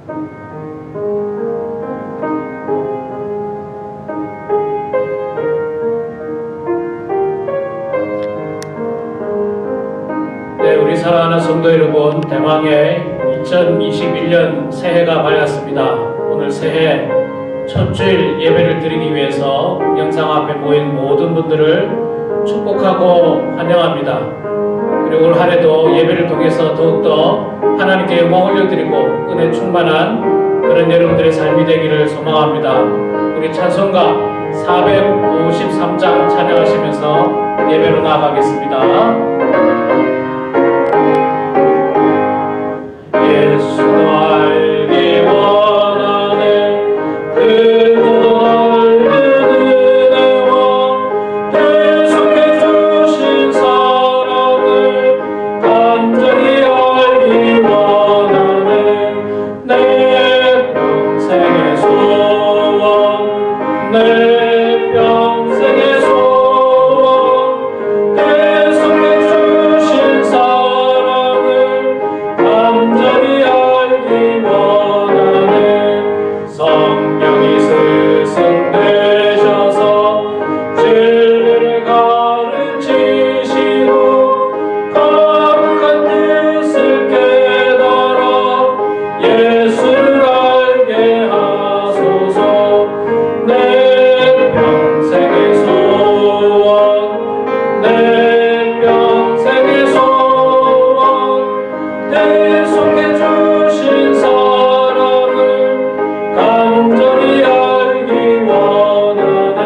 네, 우리 사랑하는 성도 여러분, 대망의 2021년 새해가 밝았습니다. 오늘 새해 첫 주일 예배를 드리기 위해서 영상 앞에 모인 모든 분들을 축복하고 환영합니다. 그리고 올 한해도 예배를 통해서 더욱더 하나님께 영광 올려드리고 은혜 충만한 그런 여러분들의 삶이 되기를 소망합니다. 우리 찬송가 453장 찬양하시면서 예배로 나아가겠습니다. 예수도 알기 원하네 그도 알는 은혜와 계속해 주신 사랑을 간절히 알기 원하네 내 평생의 소원 내 평생의 소원 계속해 주신 사랑을 간절히 알기 원하네 성령이 스승되셔서 진리를 가르치시고 거룩한 뜻을 깨달아 예수를 알게 하소서 내 평생의 소원 내 평생의 소원 계속해 주신 사랑을 간절히 알기 원하네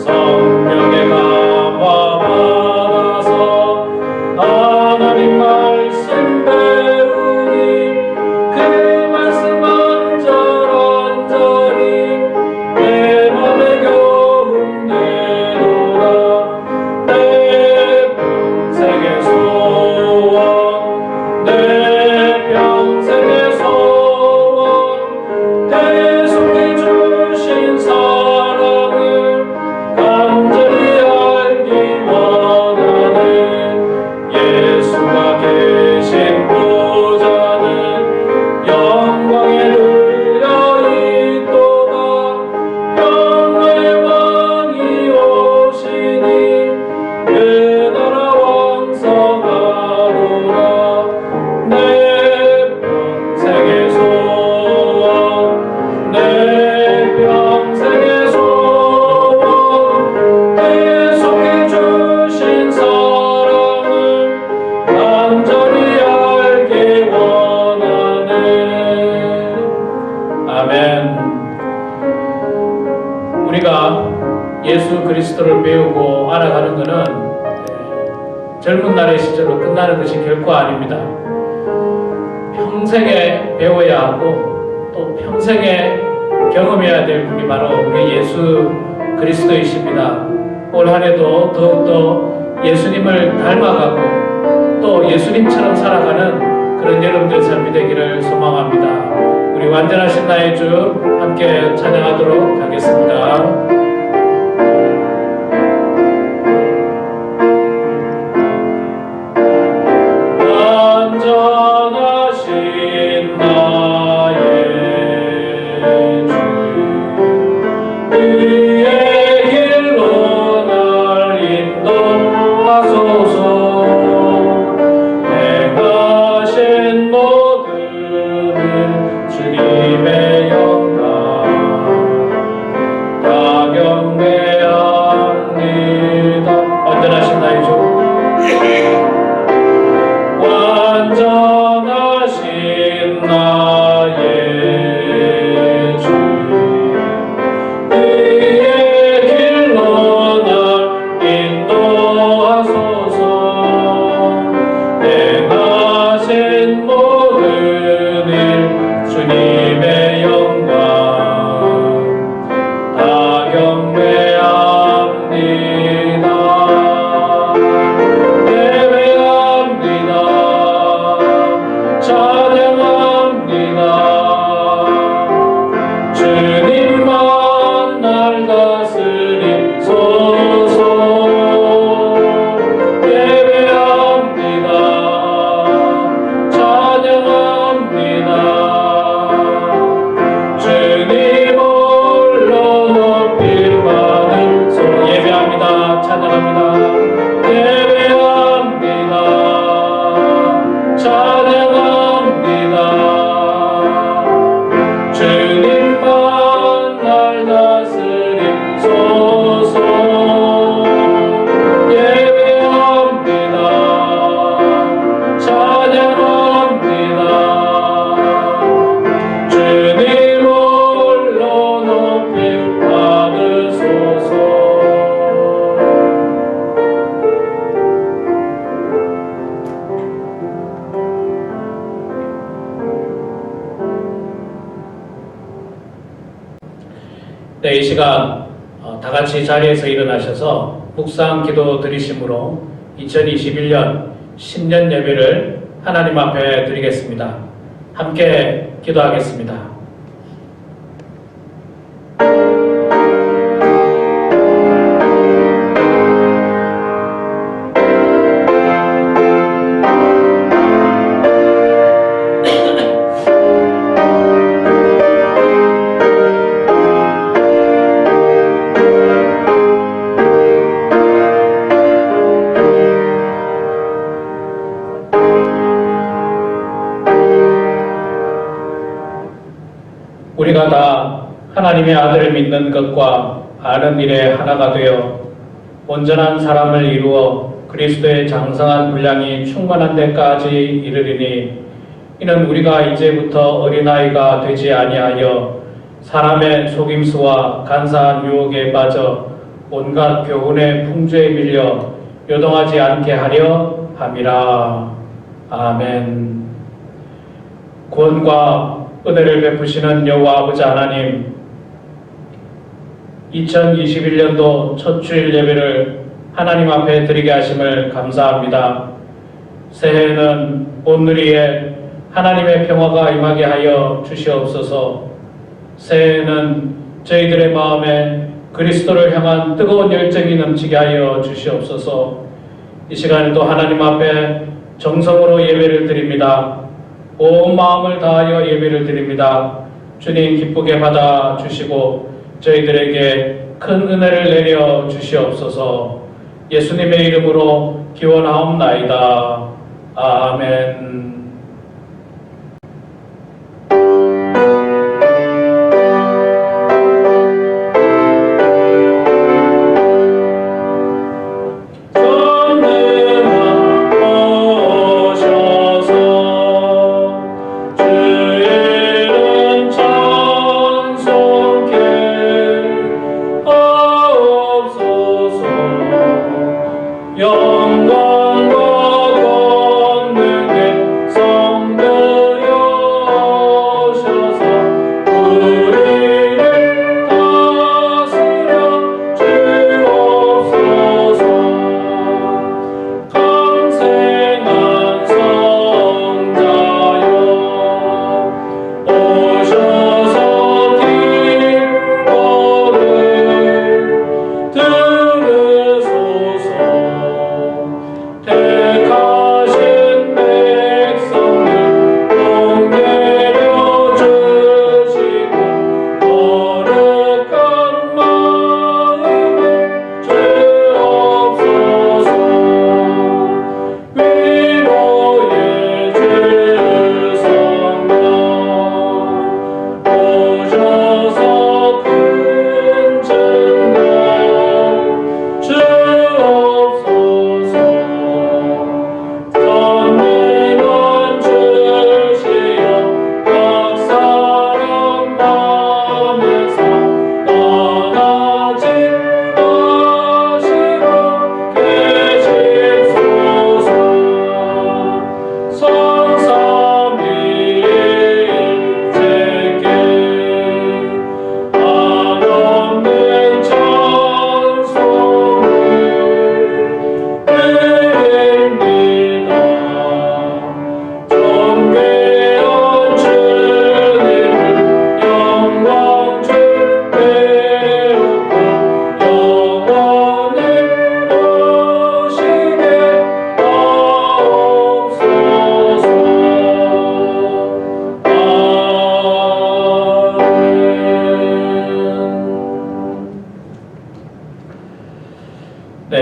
성령의 감화 받아서 하나님 말씀 배우니 그 말씀 안절안절히 내 맘에 겨운대도다 내 평생의 소원 내 평생의 소원 계속해 주신 사랑을 간절히 알기 원하네 예수가 계신 보좌는 영광에 눌려있도다 영광의 왕이 오시니 그 나라 왕성하도다 내 평생의 소원 내 평생의 소원 계속해 주신 사랑을 간절히 알기 원하네 아멘. 우리가 예수 그리스도를 배우고 알아가는 것은 젊은 날의 시절로 끝나는 것이 결코 아닙니다. 평생에 배워야 하고 또 평생에 경험해야 될 분이 바로 우리 예수 그리스도이십니다. 올 한해도 더욱더 예수님을 닮아가고 또 예수님처럼 살아가는 그런 여러분들의 삶이 되기를 소망합니다. 우리 완전하신 나의 주 함께 찬양하도록 하겠습니다. 완전하신 나의 주 그의 길로 날 인도하소서 행하신 모든 일 주님의 영광 다 이 시간 다 같이 자리에서 일어나셔서 묵상 기도 드리심으로 2021년 신년 예배를 하나님 앞에 드리겠습니다. 함께 기도하겠습니다. 우리가 다 하나님의 아들을 믿는 것과 아는 일에 하나가 되어 온전한 사람을 이루어 그리스도의 장성한 분량이 충만한 데까지 이르리니 이는 우리가 이제부터 어린아이가 되지 아니하여 사람의 속임수와 간사한 유혹에 빠져 온갖 교훈의 풍조에 밀려 요동하지 않게 하려 함이라. 아멘. 구원과 은혜를 베푸시는 여호와 아버지 하나님, 2021년도 첫 주일 예배를 하나님 앞에 드리게 하심을 감사합니다. 새해에는 온누리에 하나님의 평화가 임하게 하여 주시옵소서. 새해에는 저희들의 마음에 그리스도를 향한 뜨거운 열정이 넘치게 하여 주시옵소서. 이 시간에도 하나님 앞에 정성으로 예배를 드립니다. 온 마음을 다하여 예배를 드립니다. 주님 기쁘게 받아 주시고 저희들에게 큰 은혜를 내려 주시옵소서. 예수님의 이름으로 기원하옵나이다. 아멘.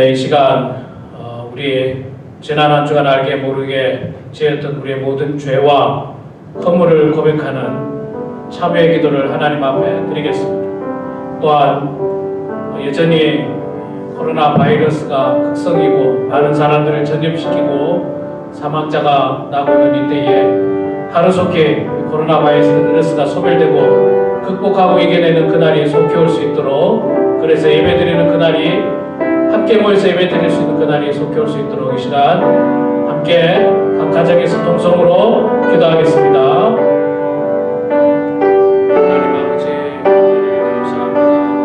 이 시간 우리 지난 한 주간 알게 모르게 지었던 우리의 모든 죄와 허물을 고백하는 참회의 기도를 하나님 앞에 드리겠습니다. 또한 여전히 코로나 바이러스가 극성이고 많은 사람들을 전염시키고 사망자가 나고 있는 이때에 하루속히 코로나 바이러스가 소멸되고 극복하고 이겨내는 그날이 속히 올 수 있도록, 그래서 예배드리는 그날이 함께 모여서 예배드릴 수 있는 그날이 속히 올 수 있도록 이 시간 함께 각 가정에서 통성으로 기도하겠습니다. 하나님 아버지, 감사합니다.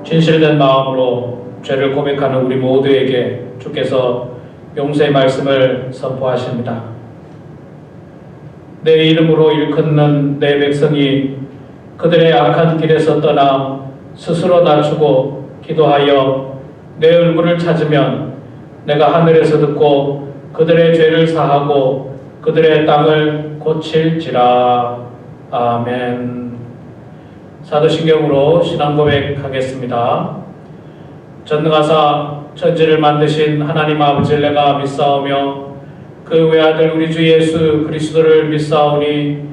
진실된 마음으로 죄를 고백하는 우리 모두에게 주께서 용서의 말씀을 선포하십니다. 내 이름으로 일컫는 내 백성이 그들의 악한 길에서 떠나 스스로 낮추고 기도하여 내 얼굴을 찾으면 내가 하늘에서 듣고 그들의 죄를 사하고 그들의 땅을 고칠지라. 아멘. 사도신경으로 신앙 고백하겠습니다. 전능하사 천지를 만드신 하나님 아버지를 내가 믿사오며 그 외아들 우리 주 예수 그리스도를 믿사오니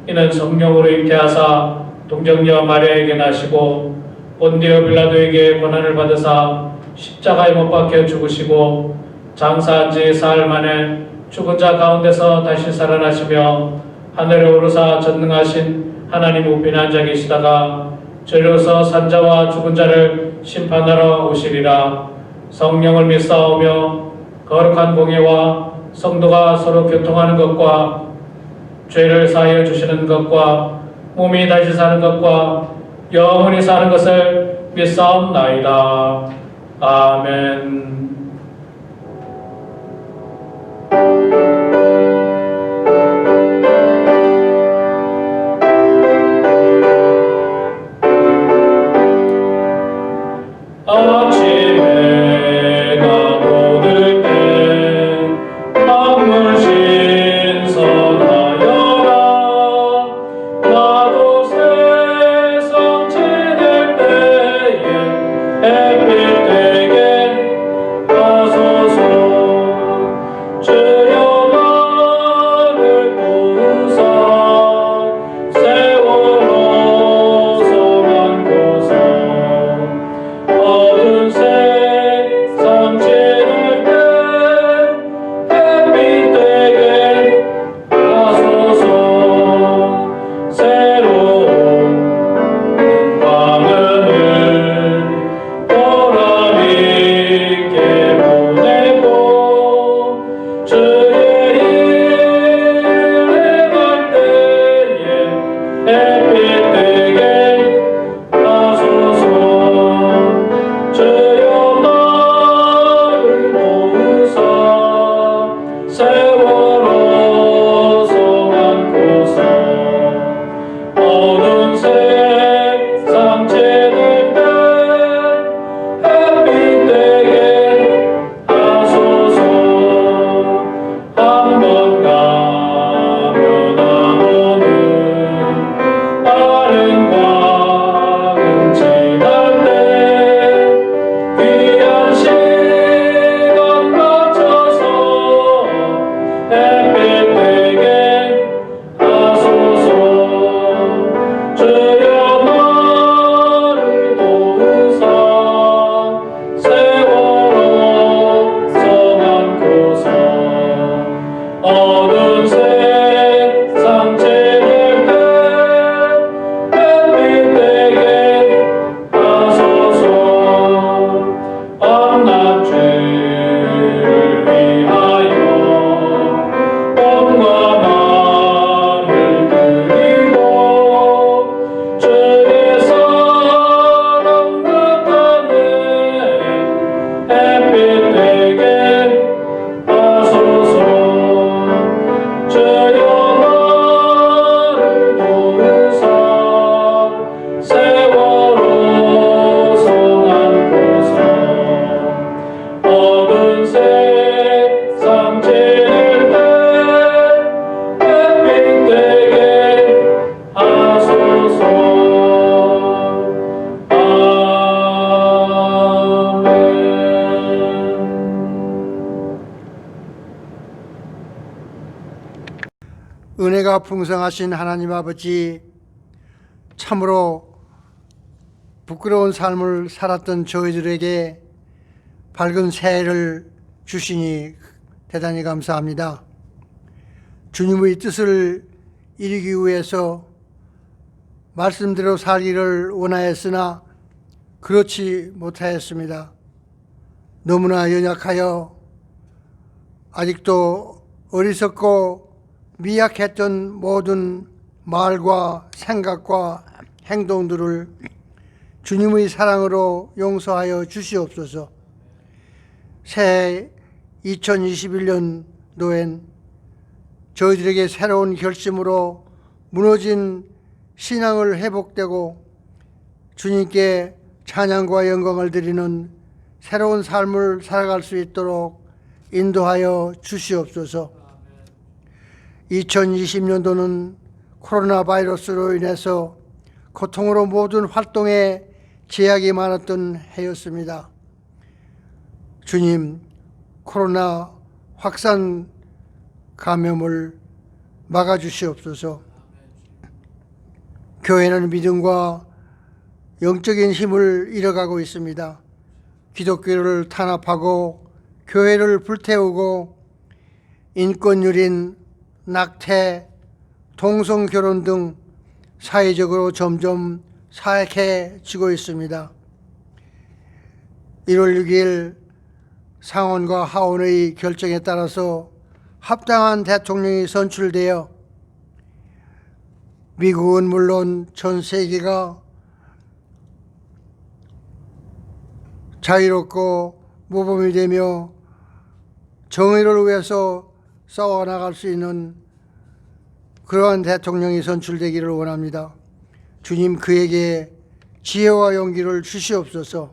이는 성령으로 잉태하사 동정녀 마리아에게 나시고 본디오 빌라도에게 고난을 받으사 십자가에 못 박혀 죽으시고 장사한 지 사흘 만에 죽은 자 가운데서 다시 살아나시며 하늘에 오르사 전능하신 하나님 우편에 앉아 계시다가 저리로서 산자와 죽은 자를 심판하러 오시리라. 성령을 믿사오며 거룩한 공예와 성도가 서로 교통하는 것과 죄를 사하여 주시는 것과 몸이 다시 사는 것과 영원히 사는 것을 믿사옵나이다. 아멘. 은혜가 풍성하신 하나님 아버지, 참으로 부끄러운 삶을 살았던 저희들에게 밝은 새해를 주시니 대단히 감사합니다. 주님의 뜻을 이루기 위해서 말씀대로 살기를 원하였으나 그렇지 못하였습니다. 너무나 연약하여 아직도 어리석고 미약했던 모든 말과 생각과 행동들을 주님의 사랑으로 용서하여 주시옵소서. 새해 2021년도엔 저희들에게 새로운 결심으로 무너진 신앙을 회복되고 주님께 찬양과 영광을 드리는 새로운 삶을 살아갈 수 있도록 인도하여 주시옵소서. 2020년도는 코로나 바이러스로 인해서 고통으로 모든 활동에 제약이 많았던 해였습니다. 주님, 코로나 확산 감염을 막아주시옵소서. 교회는 믿음과 영적인 힘을 잃어가고 있습니다. 기독교를 탄압하고 교회를 불태우고 인권유린, 낙태, 동성결혼 등 사회적으로 점점 사악해지고 있습니다. 1월 6일 상원과 하원의 결정에 따라서 합당한 대통령이 선출되어 미국은 물론 전 세계가 자유롭고 모범이 되며 정의를 위해서 싸워나갈 수 있는 그러한 대통령이 선출되기를 원합니다. 주님, 그에게 지혜와 용기를 주시옵소서.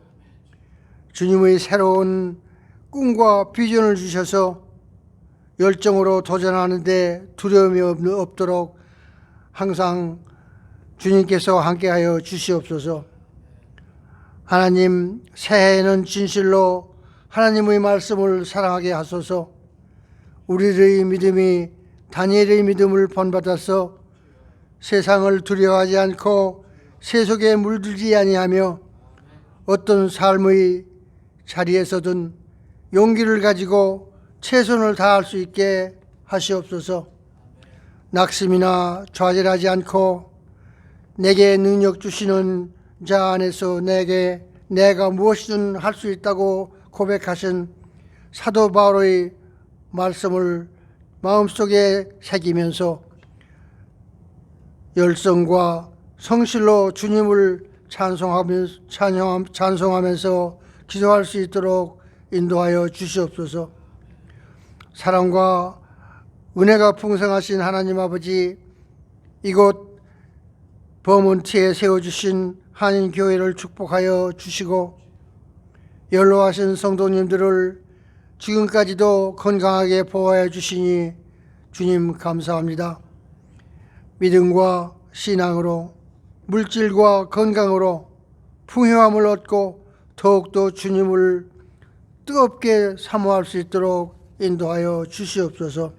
주님의 새로운 꿈과 비전을 주셔서 열정으로 도전하는데 두려움이 없도록 항상 주님께서 함께하여 주시옵소서. 하나님, 새해에는 진실로 하나님의 말씀을 사랑하게 하소서. 우리의 믿음이 다니엘의 믿음을 본받아서 세상을 두려워하지 않고 세속에 물들지 아니하며 어떤 삶의 자리에서든 용기를 가지고 최선을 다할 수 있게 하시옵소서. 낙심이나 좌절하지 않고 내게 능력 주시는 자 안에서 내가 무엇이든 할 수 있다고 고백하신 사도 바울의 말씀을 마음속에 새기면서 열성과 성실로 주님을 찬송하면서 기도할 수 있도록 인도하여 주시옵소서. 사랑과 은혜가 풍성하신 하나님 아버지, 이곳 버몬트에 세워주신 한인교회를 축복하여 주시고 연로하신 성도님들을 지금까지도 건강하게 보호해 주시니 주님 감사합니다. 믿음과 신앙으로, 물질과 건강으로 풍요함을 얻고 더욱더 주님을 뜨겁게 사모할 수 있도록 인도하여 주시옵소서.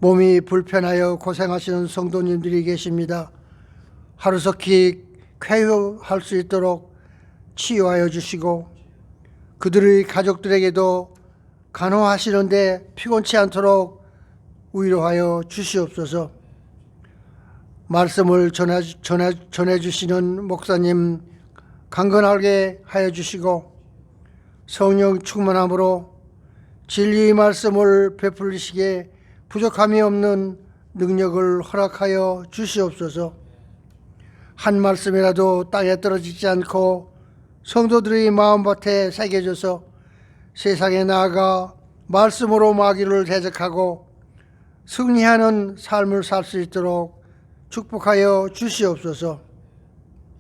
몸이 불편하여 고생하시는 성도님들이 계십니다. 하루속히 쾌유할 수 있도록 치유하여 주시고 그들의 가족들에게도 간호하시는데 피곤치 않도록 위로하여 주시옵소서. 말씀을 전해주시는 목사님 강건하게 하여 주시고 성령 충만함으로 진리의 말씀을 베풀리시기에 부족함이 없는 능력을 허락하여 주시옵소서. 한 말씀이라도 땅에 떨어지지 않고 성도들의 마음밭에 새겨져서 세상에 나아가 말씀으로 마귀를 대적하고 승리하는 삶을 살 수 있도록 축복하여 주시옵소서.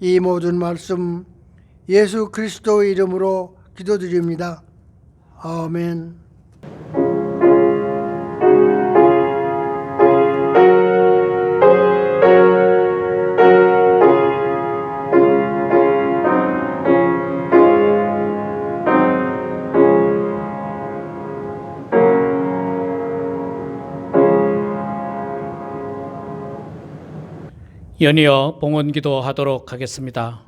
이 모든 말씀 예수 그리스도의 이름으로 기도드립니다. 아멘. 연이어 봉헌기도 하도록 하겠습니다.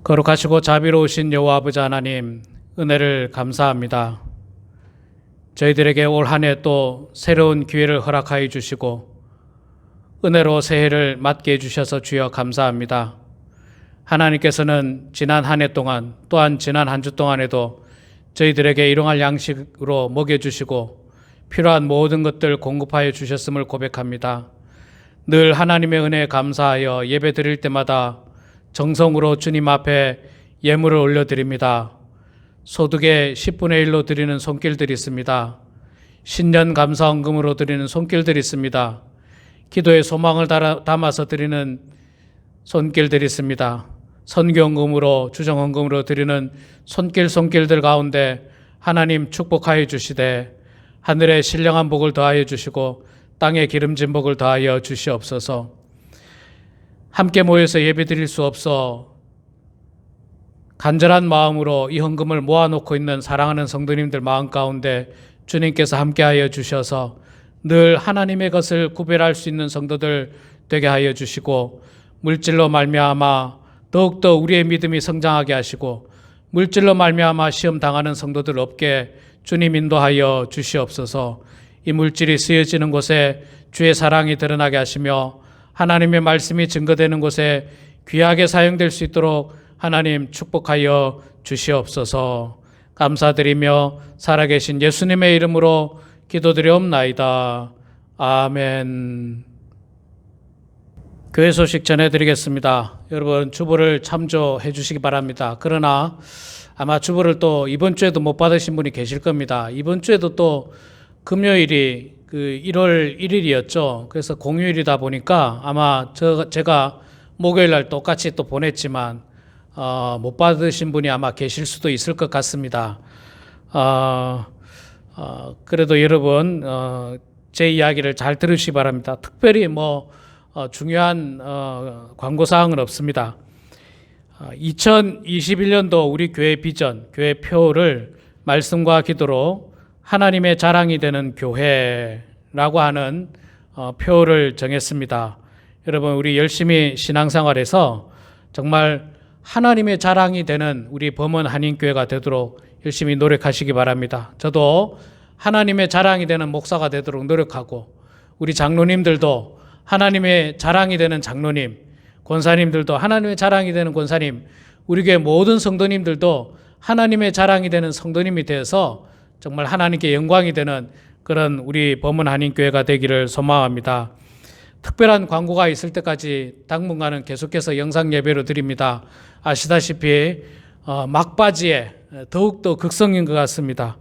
거룩하시고 자비로우신 여호와 아버지 하나님, 은혜를 감사합니다. 저희들에게 올 한 해 또 새로운 기회를 허락하여 주시고 은혜로 새해를 맞게 해주셔서 주여 감사합니다. 하나님께서는 지난 한 해 동안 또한 지난 한 주 동안에도 저희들에게 일용할 양식으로 먹여주시고 필요한 모든 것들 공급하여 주셨음을 고백합니다. 늘 하나님의 은혜에 감사하여 예배 드릴 때마다 정성으로 주님 앞에 예물을 올려드립니다. 소득의 10분의 1로 드리는 손길들이 있습니다. 신년 감사헌금으로 드리는 손길들이 있습니다. 기도의 소망을 담아서 드리는 손길들이 있습니다. 선교헌금으로, 주정헌금으로 드리는 손길들 가운데 하나님 축복하여 주시되 하늘에 신령한 복을 더하여 주시고 땅에 기름진 복을 더하여 주시옵소서. 함께 모여서 예배 드릴 수 없어 간절한 마음으로 이 헌금을 모아놓고 있는 사랑하는 성도님들 마음 가운데 주님께서 함께하여 주셔서 늘 하나님의 것을 구별할 수 있는 성도들 되게 하여 주시고 물질로 말미암아 더욱더 우리의 믿음이 성장하게 하시고 물질로 말미암아 시험 당하는 성도들 없게 주님 인도하여 주시옵소서. 이 물질이 쓰여지는 곳에 주의 사랑이 드러나게 하시며 하나님의 말씀이 증거되는 곳에 귀하게 사용될 수 있도록 하나님 축복하여 주시옵소서. 감사드리며 살아계신 예수님의 이름으로 기도드리옵나이다. 아멘. 교회 소식 전해드리겠습니다. 여러분 주보를 참조해 주시기 바랍니다. 그러나 아마 주보를 또 이번 주에도 못 받으신 분이 계실 겁니다. 이번 주에도 또 금요일이 1월 1일이었죠. 그래서 공휴일이다 보니까 아마 제가 목요일 날 똑같이 또 보냈지만 못 받으신 분이 아마 계실 수도 있을 것 같습니다. 그래도 여러분 제 이야기를 잘 들으시기 바랍니다. 특별히 중요한 광고사항은 없습니다. 2021년도 우리 교회 비전, 교회 표를 말씀과 기도로 하나님의 자랑이 되는 교회라고 하는 표를 정했습니다. 여러분 우리 열심히 신앙생활에서 정말 하나님의 자랑이 되는 우리 범원 한인교회가 되도록 열심히 노력하시기 바랍니다. 저도 하나님의 자랑이 되는 목사가 되도록 노력하고 우리 장로님들도 하나님의 자랑이 되는 장로님, 권사님들도 하나님의 자랑이 되는 권사님, 우리 교회 모든 성도님들도 하나님의 자랑이 되는 성도님이 되어서 정말 하나님께 영광이 되는 그런 우리 범원 한인교회가 되기를 소망합니다. 특별한 광고가 있을 때까지 당분간은 계속해서 영상 예배로 드립니다. 아시다시피 막바지에 더욱더 극성인 것 같습니다.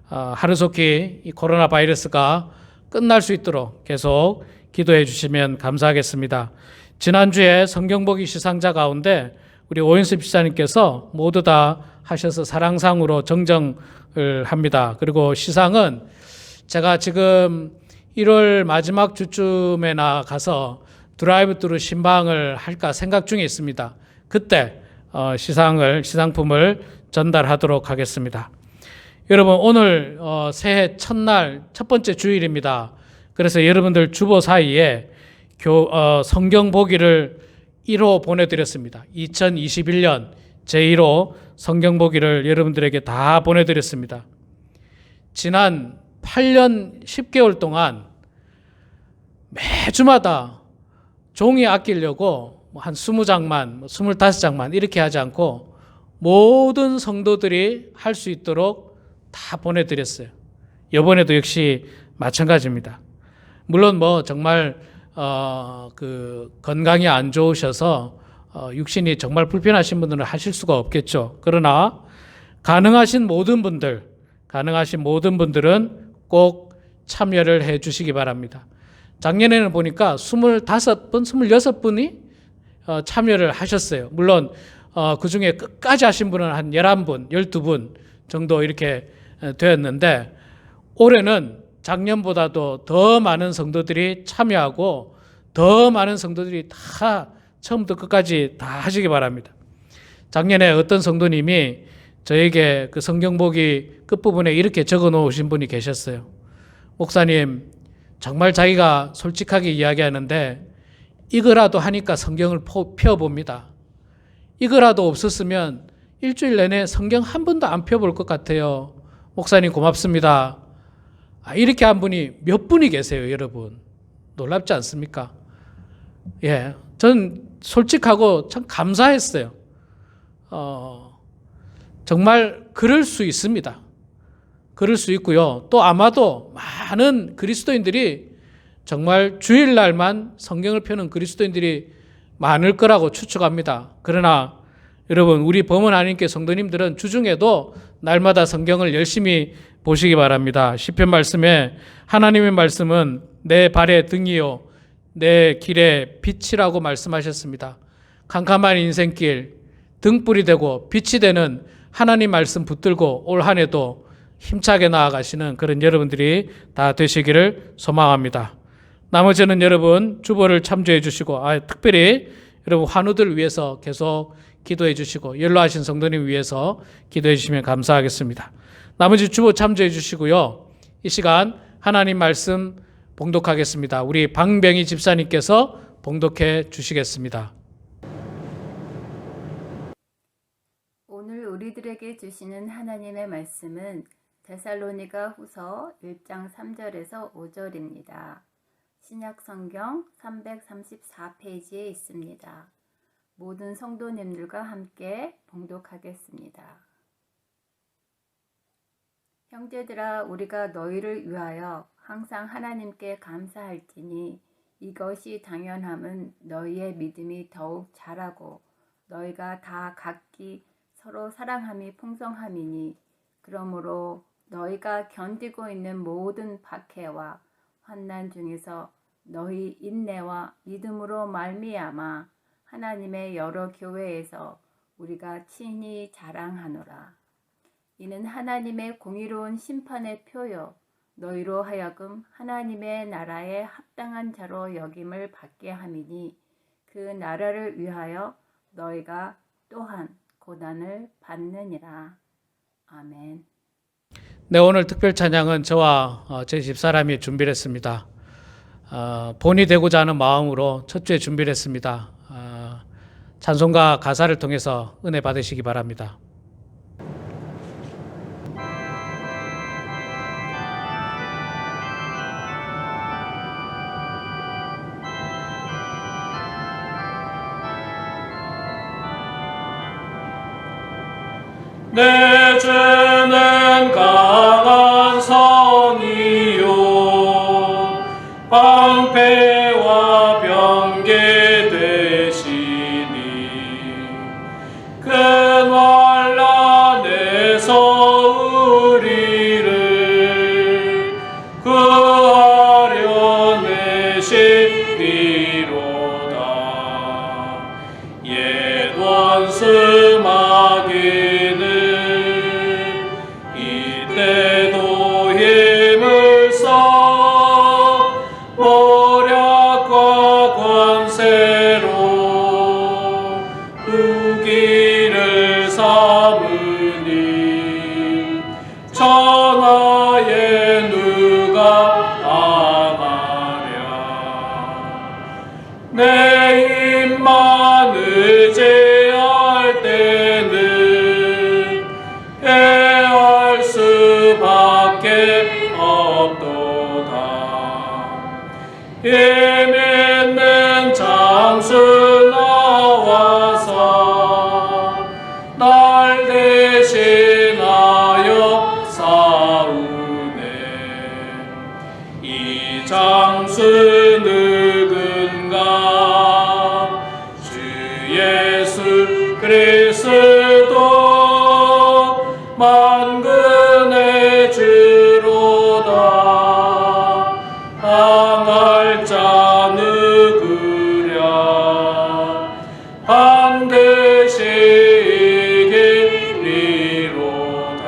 하루속히 이 코로나 바이러스가 끝날 수 있도록 계속 기도해 주시면 감사하겠습니다. 지난주에 성경보기 시상자 가운데 우리 오연습 시사님께서 모두 다 하셔서 사랑상으로 정정을 합니다. 그리고 시상은 제가 지금 1월 마지막 주쯤에 나가서 드라이브트루 신방을 할까 생각 중에 있습니다. 그때 시상품을 전달하도록 하겠습니다. 여러분 오늘 새해 첫날 첫 번째 주일입니다. 그래서 여러분들 주보 사이에 성경 보기를 1호 보내드렸습니다. 2021년 제1호 성경 보기를 여러분들에게 다 보내드렸습니다. 지난 8년 10개월 동안 매주마다 종이 아끼려고 한 20장만, 25장만 이렇게 하지 않고 모든 성도들이 할 수 있도록 다 보내드렸어요. 이번에도 역시 마찬가지입니다. 물론 정말 건강이 안 좋으셔서 육신이 정말 불편하신 분들은 하실 수가 없겠죠. 그러나 가능하신 모든 분들은 꼭 참여를 해 주시기 바랍니다. 작년에는 보니까 25분, 26분이 참여를 하셨어요. 물론 그 중에 끝까지 하신 분은 한 11분, 12분 정도 이렇게 되었는데 올해는 작년보다도 더 많은 성도들이 참여하고 더 많은 성도들이 다 처음부터 끝까지 다 하시기 바랍니다. 작년에 어떤 성도님이 저에게 그 성경 보기 끝부분에 이렇게 적어 놓으신 분이 계셨어요. 목사님, 정말 자기가 솔직하게 이야기하는데 이거라도 하니까 성경을 펴봅니다. 이거라도 없었으면 일주일 내내 성경 한 번도 안 펴볼 것 같아요. 목사님 고맙습니다. 이렇게 한 분이 몇 분이 계세요, 여러분. 놀랍지 않습니까? 예, 전 솔직하고 참 감사했어요. 정말 그럴 수 있습니다. 그럴 수 있고요. 또 아마도 많은 그리스도인들이 정말 주일날만 성경을 펴는 그리스도인들이 많을 거라고 추측합니다. 그러나 여러분, 우리 범은 하나님께 성도님들은 주중에도 날마다 성경을 열심히 보시기 바랍니다. 시편 말씀에 하나님의 말씀은 내 발의 등이요 내 길의 빛이라고 말씀하셨습니다. 캄캄한 인생길 등불이 되고 빛이 되는 하나님 말씀 붙들고 올 한 해도 힘차게 나아가시는 그런 여러분들이 다 되시기를 소망합니다. 나머지는 여러분 주보를 참조해 주시고 특별히 여러분 환우들 위해서 계속 기도해 주시고 연로하신 성도님 위해서 기도해 주시면 감사하겠습니다. 나머지 주보 참조해 주시고요. 이 시간 하나님 말씀 봉독하겠습니다. 우리 방병희 집사님께서 봉독해 주시겠습니다. 오늘 우리들에게 주시는 하나님의 말씀은 데살로니가 후서 1장 3절에서 5절입니다. 신약 성경 334페이지에 있습니다. 모든 성도님들과 함께 봉독하겠습니다. 형제들아, 우리가 너희를 위하여 항상 하나님께 감사할지니 이것이 당연함은 너희의 믿음이 더욱 자라고 너희가 다 각기 서로 사랑함이 풍성함이니 그러므로 너희가 견디고 있는 모든 박해와 환난 중에서 너희 인내와 믿음으로 말미암아 하나님의 여러 교회에서 우리가 친히 자랑하노라. 이는 하나님의 공의로운 심판의 표요 너희로 하여금 하나님의 나라에 합당한 자로 여김을 받게 함이니 그 나라를 위하여 너희가 또한 고난을 받느니라. 아멘. 네, 오늘 특별 찬양은 저와 제 집사람이 준비를 했습니다. 본이 되고자 하는 마음으로 첫 주에 준비를 했습니다. 찬송가 가사를 통해서 은혜 받으시기 바랍니다. 내 죄는 강한 성이요 방패와 병게 되시니 큰 환난에서 우리를 구하려 내시리로다. 옛 원수 마귀는 이때도 힘을 써 모략과 권세로 우기를 삼으니 천하에 누가 당하랴. 내 입만 의지할 때는 패할 수밖에 없도다. 힘있는 장수 나와서 날 대신하여 싸우네. 이 장수 누군가? 주 예수 그리스도 만군의 주로다. 당할 자 누구랴? 반드시 이기리로다.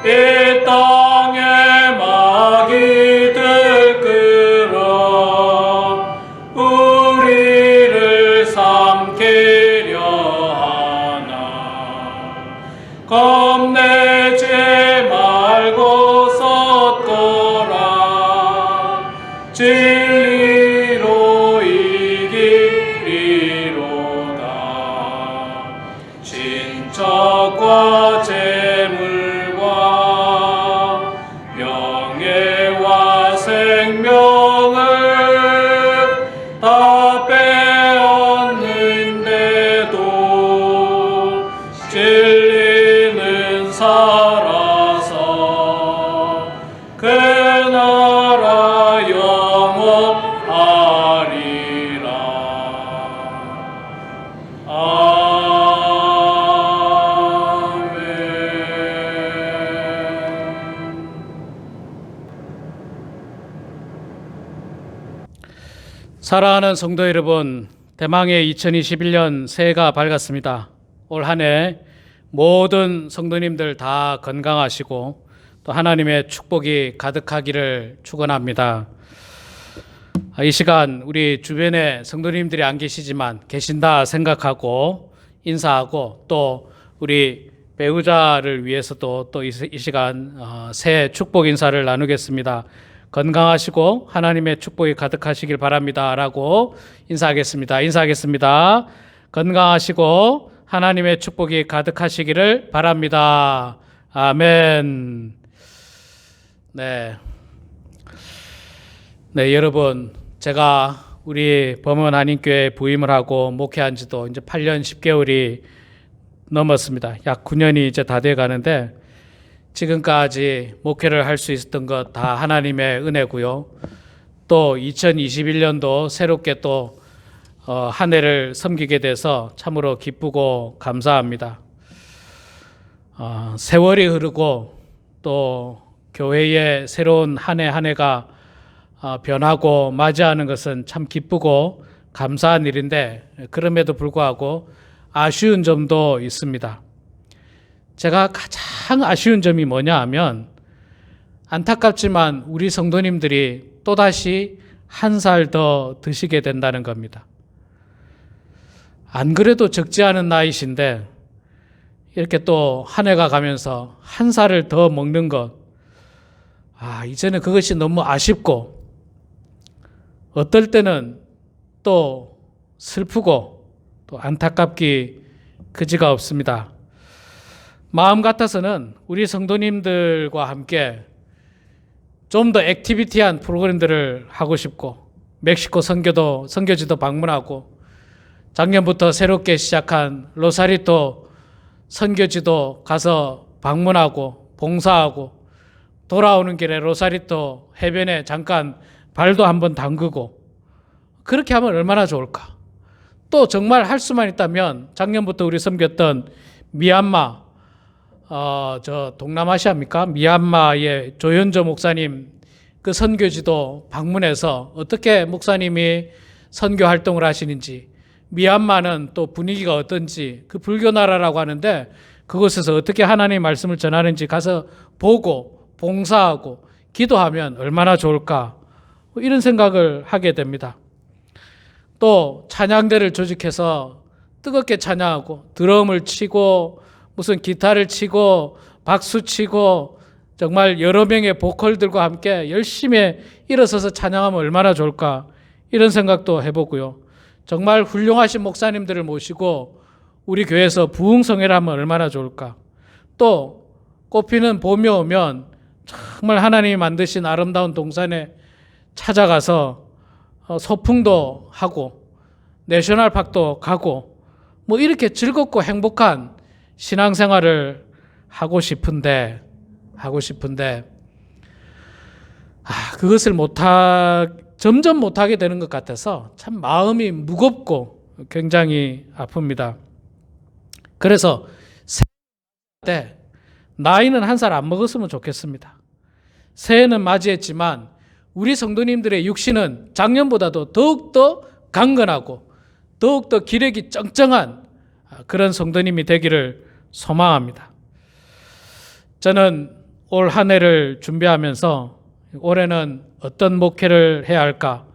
이 땅의 마귀들 끌어 우리를 삼키려 하나. 겁내지 말고 섰거라. 진리로 사랑하는 성도 여러분, 대망의 2021년 새해가 밝았습니다. 올 한 해 모든 성도님들 다 건강하시고 또 하나님의 축복이 가득하기를 축원합니다. 이 시간 우리 주변에 성도님들이 안 계시지만 계신다 생각하고 인사하고 또 우리 배우자를 위해서도 또 이 시간 새해 축복 인사를 나누겠습니다. 건강하시고 하나님의 축복이 가득하시길 바랍니다 라고 인사하겠습니다. 건강하시고 하나님의 축복이 가득하시기를 바랍니다. 아멘. 네, 여러분, 제가 우리 범원 한인교회 부임을 하고 목회한 지도 이제 8년 10개월이 넘었습니다. 약 9년이 이제 다 돼 가는데 지금까지 목회를 할 수 있었던 것 다 하나님의 은혜고요. 또 2021년도 새롭게 또 한 해를 섬기게 돼서 참으로 기쁘고 감사합니다. 세월이 흐르고 또 교회의 새로운 한 해가 변하고 맞이하는 것은 참 기쁘고 감사한 일인데 그럼에도 불구하고 아쉬운 점도 있습니다. 제가 가장 아쉬운 점이 뭐냐 하면 안타깝지만 우리 성도님들이 또다시 한 살 더 드시게 된다는 겁니다. 안 그래도 적지 않은 나이신데 이렇게 또 한 해가 가면서 한 살을 더 먹는 것, 이제는 그것이 너무 아쉽고 어떨 때는 또 슬프고 또 안타깝기 그지가 없습니다. 마음 같아서는 우리 성도님들과 함께 좀 더 액티비티한 프로그램들을 하고 싶고 멕시코 선교지도 방문하고 작년부터 새롭게 시작한 로사리토 선교지도 가서 방문하고 봉사하고 돌아오는 길에 로사리토 해변에 잠깐 발도 한번 담그고 그렇게 하면 얼마나 좋을까. 또 정말 할 수만 있다면 작년부터 우리 섬겼던 미얀마 저 동남아시아입니까? 미얀마의 조현조 목사님 그 선교지도 방문해서 어떻게 목사님이 선교 활동을 하시는지 미얀마는 또 분위기가 어떤지 그 불교 나라라고 하는데 그곳에서 어떻게 하나님의 말씀을 전하는지 가서 보고 봉사하고 기도하면 얼마나 좋을까 이런 생각을 하게 됩니다. 또 찬양대를 조직해서 뜨겁게 찬양하고 드럼을 치고 무슨 기타를 치고 박수 치고 정말 여러 명의 보컬들과 함께 열심히 일어서서 찬양하면 얼마나 좋을까 이런 생각도 해보고요. 정말 훌륭하신 목사님들을 모시고 우리 교회에서 부흥성회를 하면 얼마나 좋을까. 또 꽃피는 봄이 오면 정말 하나님이 만드신 아름다운 동산에 찾아가서 소풍도 하고 내셔널파크도 가고 뭐 이렇게 즐겁고 행복한 신앙생활을 하고 싶은데 그것을 점점 못하게 되는 것 같아서 참 마음이 무겁고 굉장히 아픕니다. 그래서 새해 때 나이는 한 살 안 먹었으면 좋겠습니다. 새해는 맞이했지만 우리 성도님들의 육신은 작년보다도 더욱더 강건하고 더욱더 기력이 쩡쩡한 그런 성도님이 되기를 소망합니다. 저는 올 한 해를 준비하면서 올해는 어떤 목회를 해야 할까?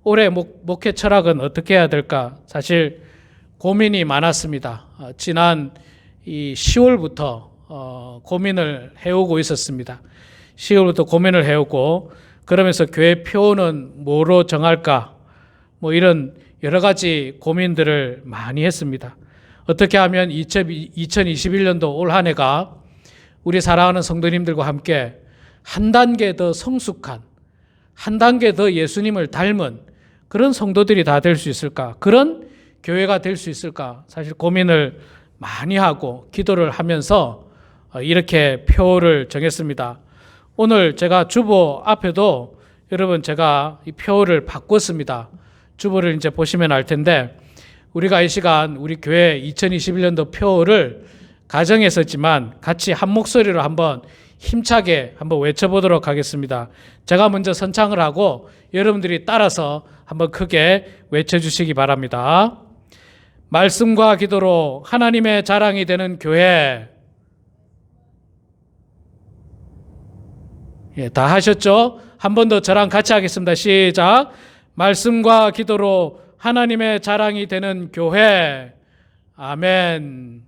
올해 목회 철학은 어떻게 해야 될까? 사실 고민이 많았습니다. 지난 이 10월부터 고민을 해오고 있었습니다. 10월부터 고민을 해오고 그러면서 교회 표는 뭐로 정할까? 뭐 이런 여러 가지 고민들을 많이 했습니다. 어떻게 하면 2021년도 올 한 해가 우리 사랑하는 성도님들과 함께 한 단계 더 성숙한, 한 단계 더 예수님을 닮은 그런 성도들이 다 될 수 있을까? 그런 교회가 될 수 있을까? 사실 고민을 많이 하고 기도를 하면서 이렇게 표를 정했습니다. 오늘 제가 주보 앞에도 여러분 제가 이 표를 바꿨습니다. 주보를 이제 보시면 알 텐데 우리가 이 시간 우리 교회 2021년도 표를 가정했었지만 같이 한 목소리로 한번 힘차게 한번 외쳐보도록 하겠습니다. 제가 먼저 선창을 하고 여러분들이 따라서 한번 크게 외쳐주시기 바랍니다. 말씀과 기도로 하나님의 자랑이 되는 교회. 예, 다 하셨죠? 한 번 더 저랑 같이 하겠습니다. 시작. 말씀과 기도로 하나님의 자랑이 되는 교회. 아멘.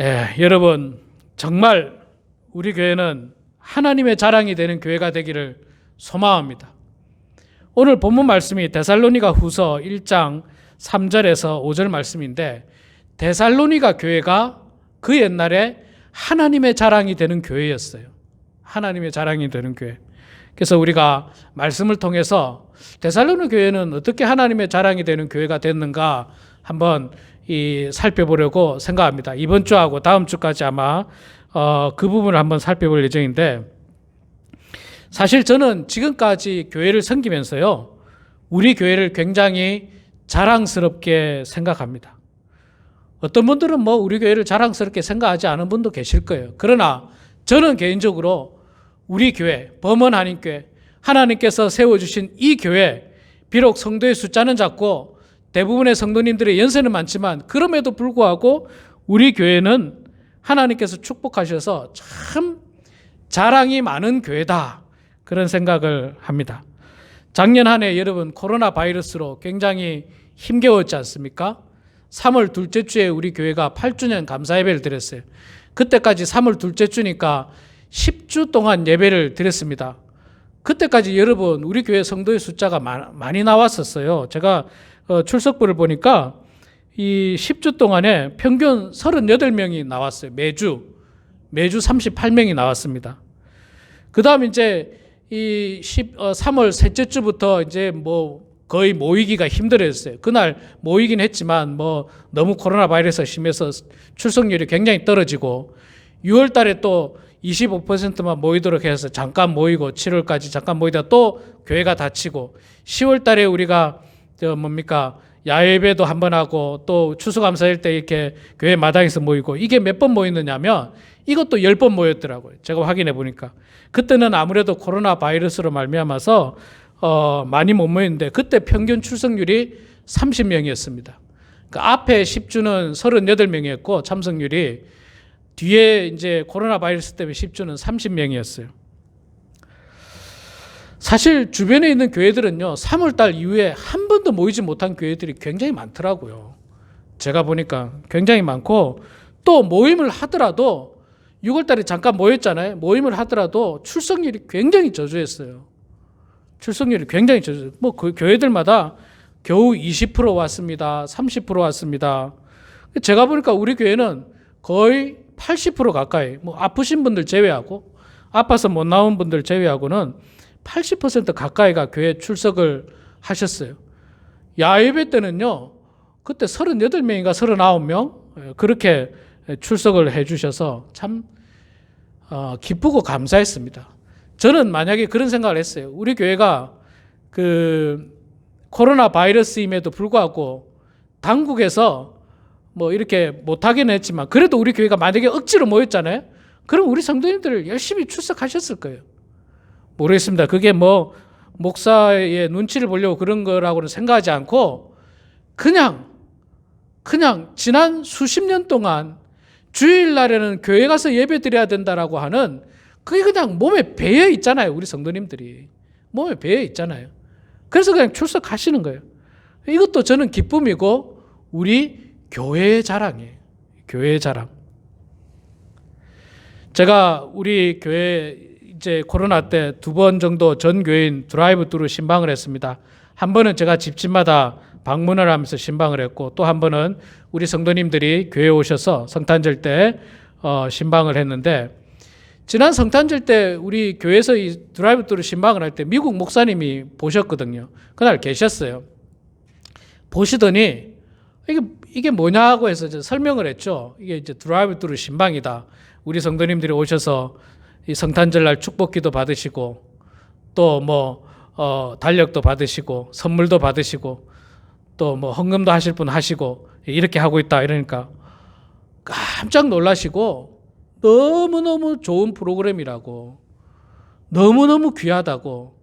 예, 여러분 정말 우리 교회는 하나님의 자랑이 되는 교회가 되기를 소망합니다. 오늘 본문 말씀이 데살로니가 후서 1장 3절에서 5절 말씀인데, 데살로니가 교회가 그 옛날에 하나님의 자랑이 되는 교회였어요. 하나님의 자랑이 되는 교회. 그래서 우리가 말씀을 통해서 데살로니 교회는 어떻게 하나님의 자랑이 되는 교회가 됐는가 한번 살펴보려고 생각합니다. 이번 주하고 다음 주까지 아마 그 부분을 한번 살펴볼 예정인데, 사실 저는 지금까지 교회를 섬기면서요, 우리 교회를 굉장히 자랑스럽게 생각합니다. 어떤 분들은 뭐 우리 교회를 자랑스럽게 생각하지 않은 분도 계실 거예요. 그러나 저는 개인적으로 우리 교회, 범원 한인교회, 하나님께서 세워주신 이 교회, 비록 성도의 숫자는 작고 대부분의 성도님들의 연세는 많지만 그럼에도 불구하고 우리 교회는 하나님께서 축복하셔서 참 자랑이 많은 교회다, 그런 생각을 합니다. 작년 한 해 여러분 코로나 바이러스로 굉장히 힘겨웠지 않습니까? 3월 둘째 주에 우리 교회가 8주년 감사 예배를 드렸어요. 그때까지 3월 둘째 주니까 10주 동안 예배를 드렸습니다. 그때까지 여러분 우리 교회 성도의 숫자가 많이 나왔었어요. 제가 출석부를 보니까 이 10주 동안에 평균 38명이 나왔어요. 매주 38명이 나왔습니다. 그 다음 이제 이 3월 셋째 주부터 이제 뭐 거의 모이기가 힘들었어요. 그날 모이긴 했지만 뭐 너무 코로나 바이러스가 심해서 출석률이 굉장히 떨어지고, 6월 달에 또 25%만 모이도록 해서 잠깐 모이고 7월까지 잠깐 모이다 또 교회가 닫히고, 10월 달에 우리가 야외예배도 한번 하고 또 추수감사일 때 이렇게 교회 마당에서 모이고, 이게 몇 번 모였느냐면 이것도 10번 모였더라고요. 제가 확인해 보니까. 그때는 아무래도 코로나 바이러스로 말미암아서 많이 못 모였는데 그때 평균 출석률이 30명이었습니다. 그 앞에 10주는 38명이었고 참석률이, 뒤에 이제 코로나 바이러스 때문에 10주는 30명이었어요. 사실 주변에 있는 교회들은요, 3월달 이후에 한 번도 모이지 못한 교회들이 굉장히 많더라고요. 제가 보니까 굉장히 많고, 또 모임을 하더라도 6월달에 잠깐 모였잖아요. 모임을 하더라도 출석률이 굉장히 저조했어요. 출석률이 굉장히 저조했어요. 뭐 그 교회들마다 겨우 20% 왔습니다. 30% 왔습니다. 제가 보니까 우리 교회는 거의 80% 가까이, 뭐 아프신 분들 제외하고, 아파서 못 나온 분들 제외하고는 80% 가까이가 교회 출석을 하셨어요. 야예배 때는요, 그때 38명인가 39명 그렇게 출석을 해 주셔서 참 기쁘고 감사했습니다. 저는 만약에 그런 생각을 했어요. 우리 교회가 그 코로나 바이러스임에도 불구하고 당국에서 뭐 이렇게 못하긴 했지만 그래도 우리 교회가 만약에 억지로 모였잖아요. 그럼 우리 성도님들 열심히 출석하셨을 거예요. 모르겠습니다. 그게 뭐 목사의 눈치를 보려고 그런 거라고는 생각하지 않고 그냥 지난 수십 년 동안 주일날에는 교회 가서 예배 드려야 된다라고 하는, 그게 그냥 몸에 배어 있잖아요. 우리 성도님들이 몸에 배어 있잖아요. 그래서 그냥 출석하시는 거예요. 이것도 저는 기쁨이고 우리 교회의 자랑이에요. 교회의 자랑. 제가 우리 교회 이제 코로나 때 2번 정도 전 교인 드라이브-투로 신방을 했습니다. 한 번은 제가 집집마다 방문을 하면서 신방을 했고, 또 한 번은 우리 성도님들이 교회에 오셔서 성탄절 때 신방을 했는데, 지난 성탄절 때 우리 교회에서 이 드라이브-투로 신방을 할 때 미국 목사님이 보셨거든요. 그날 계셨어요. 보시더니 이게 뭐냐고 해서 이제 설명을 했죠. 이게 이제 드라이브-투로 신방이다. 우리 성도님들이 오셔서 이 성탄절날 축복기도 받으시고 또 뭐 달력도 받으시고 선물도 받으시고 또 뭐 헌금도 하실 분 하시고 이렇게 하고 있다 이러니까 깜짝 놀라시고 너무너무 좋은 프로그램이라고 너무너무 귀하다고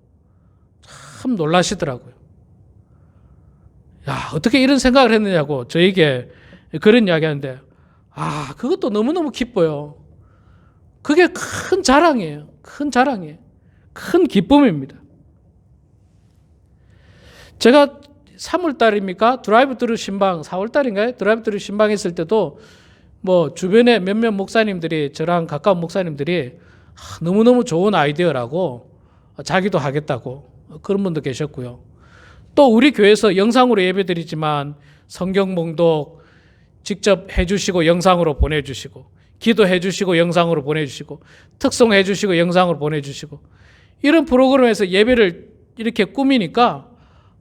참 놀라시더라고요. 야, 어떻게 이런 생각을 했느냐고 저에게 그런 이야기 하는데 그것도 너무너무 기뻐요. 그게 큰 자랑이에요. 큰 자랑이에요. 큰 기쁨입니다. 제가 3월달입니까? 드라이브 트루 신방, 4월달인가요? 드라이브 트루 신방 했을 때도 뭐 주변에 몇몇 목사님들이 저랑 가까운 목사님들이 너무너무 좋은 아이디어라고 자기도 하겠다고 그런 분도 계셨고요. 또 우리 교회에서 영상으로 예배드리지만 성경 봉독 직접 해주시고 영상으로 보내주시고 기도해주시고 영상으로 보내주시고 특송해주시고 영상으로 보내주시고 이런 프로그램에서 예배를 이렇게 꾸미니까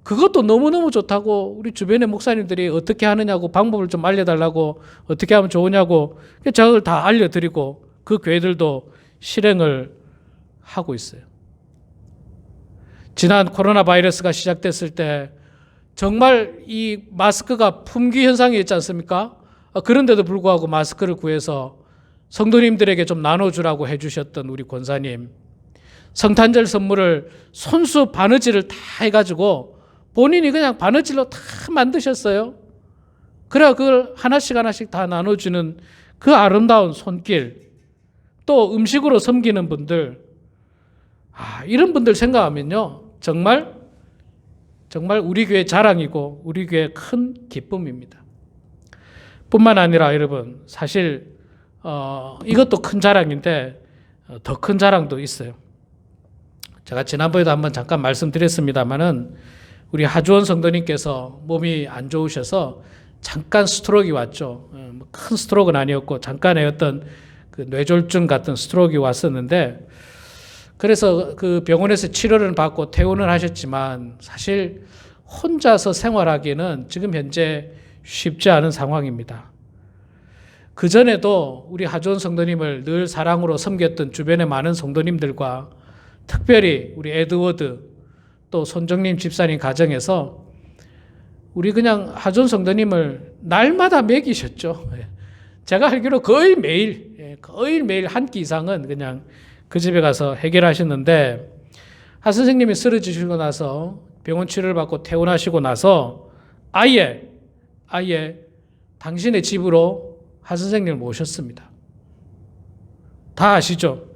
그것도 너무너무 좋다고 우리 주변의 목사님들이 어떻게 하느냐고 방법을 좀 알려달라고 어떻게 하면 좋으냐고 제가 그걸 다 알려드리고 그 교회들도 실행을 하고 있어요. 지난 코로나 바이러스가 시작됐을 때 정말 이 마스크가 품귀 현상이 있지 않습니까? 그런데도 불구하고 마스크를 구해서 성도님들에게 좀 나눠주라고 해주셨던 우리 권사님, 성탄절 선물을 손수 바느질을 다 해가지고 본인이 그냥 바느질로 다 만드셨어요. 그래야 그걸 하나씩 하나씩 다 나눠주는 그 아름다운 손길, 또 음식으로 섬기는 분들, 이런 분들 생각하면요 정말 우리 교회 자랑이고 우리 교회 큰 기쁨입니다. 뿐만 아니라 여러분 사실 이것도 큰 자랑인데 더 큰 자랑도 있어요. 제가 지난번에도 한번 잠깐 말씀드렸습니다마는 우리 하주원 성도님께서 몸이 안 좋으셔서 잠깐 스트로크가 왔죠. 큰 스트로크는 아니었고 잠깐의 어떤 그 뇌졸중 같은 스트로크가 왔었는데 그래서 그 병원에서 치료를 받고 퇴원을 하셨지만 사실 혼자서 생활하기는 지금 현재 쉽지 않은 상황입니다. 그전에도 우리 하주원 성도님을 늘 사랑으로 섬겼던 주변의 많은 성도님들과 특별히 우리 에드워드 또 손정림 집사님 가정에서 우리 그냥 하주원 성도님을 날마다 먹이셨죠. 제가 알기로 거의 매일 한 끼 이상은 그냥 그 집에 가서 해결하셨는데 하 선생님이 쓰러지시고 나서 병원 치료를 받고 퇴원하시고 나서 아예 당신의 집으로 하 선생님을 모셨습니다. 다 아시죠?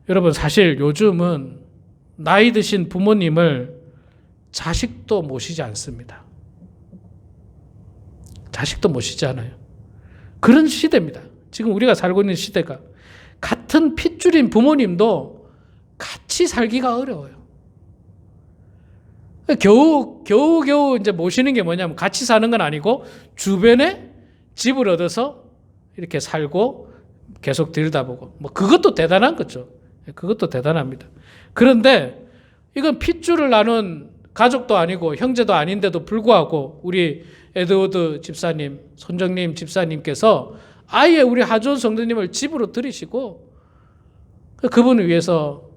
여러분 사실 요즘은 나이 드신 부모님을 자식도 모시지 않습니다. 자식도 모시지 않아요. 그런 시대입니다. 지금 우리가 살고 있는 시대가 같은 핏줄인 부모님도 같이 살기가 어려워요. 겨우 이제 모시는 게 뭐냐면 같이 사는 건 아니고 주변에 집을 얻어서 이렇게 살고 계속 들여다보고 뭐 그것도 대단한 거죠. 그것도 대단합니다. 그런데 이건 핏줄을 나눈 가족도 아니고 형제도 아닌데도 불구하고 우리 에드워드 집사님, 손정림 집사님께서 아예 우리 하주원 성도님을 집으로 들이시고 그분을 위해서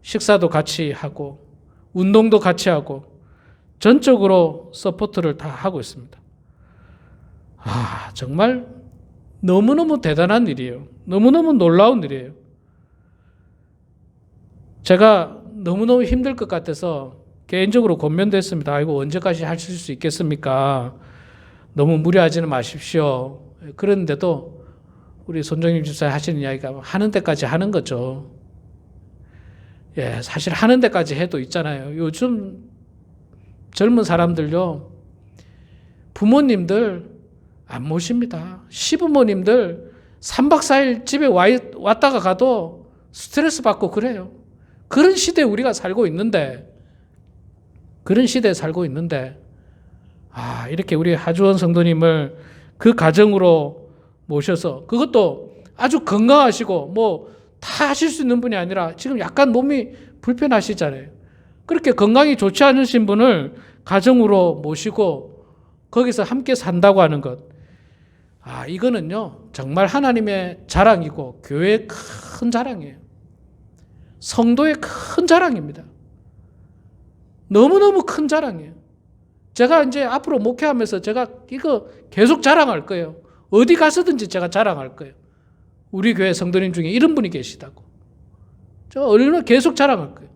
식사도 같이 하고 운동도 같이 하고 전적으로 서포트를 다 하고 있습니다. 정말 너무너무 대단한 일이에요. 너무너무 놀라운 일이에요. 제가 너무너무 힘들 것 같아서 개인적으로 고민도 했습니다. 아이고 언제까지 하실 수 있겠습니까? 너무 무리하지는 마십시오. 그런데도 우리 손정임 집사 하시는 이야기가 하는 데까지 하는 거죠. 사실 하는 데까지 해도 있잖아요. 요즘 젊은 사람들요, 부모님들 안 모십니다. 시부모님들 3박 4일 집에 왔다가 가도 스트레스 받고 그래요. 그런 시대에 우리가 살고 있는데, 이렇게 우리 하주원 성도님을 그 가정으로 모셔서, 그것도 아주 건강하시고, 다 하실 수 있는 분이 아니라 지금 약간 몸이 불편하시잖아요. 그렇게 건강이 좋지 않으신 분을 가정으로 모시고 거기서 함께 산다고 하는 것. 이거는요, 정말 하나님의 자랑이고, 교회의 큰 자랑이에요. 성도의 큰 자랑입니다. 너무너무 큰 자랑이에요. 제가 이제 앞으로 목회하면서 제가 이거 계속 자랑할 거예요. 어디 가서든지 제가 자랑할 거예요. 우리 교회 성도님 중에 이런 분이 계시다고. 제가 얼마나 계속 자랑할 거예요.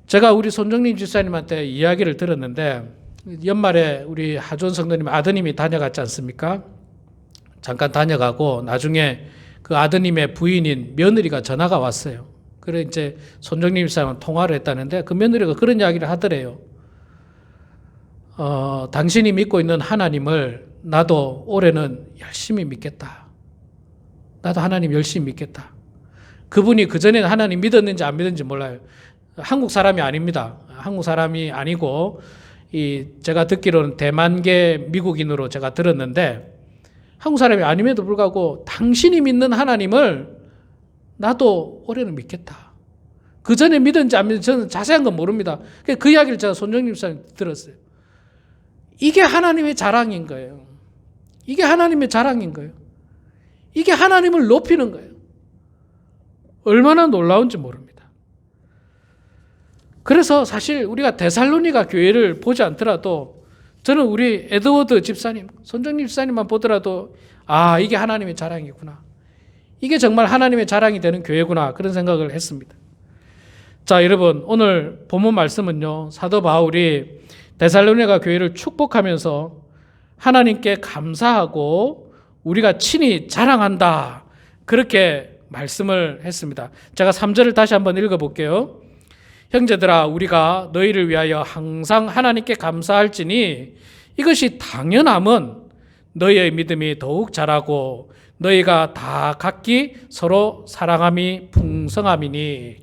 제가 우리 손정림 집사님한테 이야기를 들었는데 연말에 우리 하존 성도님 아드님이 다녀갔지 않습니까? 잠깐 다녀가고 나중에 그 아드님의 부인인 며느리가 전화가 왔어요. 그래 이제 손정림 집사님과 통화를 했다는데 그 며느리가 그런 이야기를 하더래요. 당신이 믿고 있는 하나님을 나도 올해는 열심히 믿겠다. 나도 하나님 열심히 믿겠다. 그분이 그전에는 하나님 믿었는지 안 믿었는지 몰라요. 한국 사람이 아닙니다. 한국 사람이 아니고 제가 듣기로는 대만계 미국인으로 제가 들었는데 한국 사람이 아님에도 불구하고 당신이 믿는 하나님을 나도 올해는 믿겠다. 그전에 믿었는지 안 믿었는지 저는 자세한 건 모릅니다. 그 이야기를 제가 손정림 집사님 들었어요. 이게 하나님의 자랑인 거예요. 이게 하나님의 자랑인 거예요. 이게 하나님을 높이는 거예요. 얼마나 놀라운지 모릅니다. 그래서 사실 우리가 데살로니가 교회를 보지 않더라도 저는 우리 에드워드 집사님, 손정림 집사님만 보더라도 아, 이게 하나님의 자랑이구나. 이게 정말 하나님의 자랑이 되는 교회구나. 그런 생각을 했습니다. 자, 여러분, 오늘 본문 말씀은요, 사도 바울이 데살로니가 교회를 축복하면서 하나님께 감사하고 우리가 친히 자랑한다. 그렇게 말씀을 했습니다. 제가 3절을 다시 한번 읽어볼게요. 형제들아, 우리가 너희를 위하여 항상 하나님께 감사할지니 이것이 당연함은 너희의 믿음이 더욱 자라고 너희가 다 각기 서로 사랑함이 풍성함이니.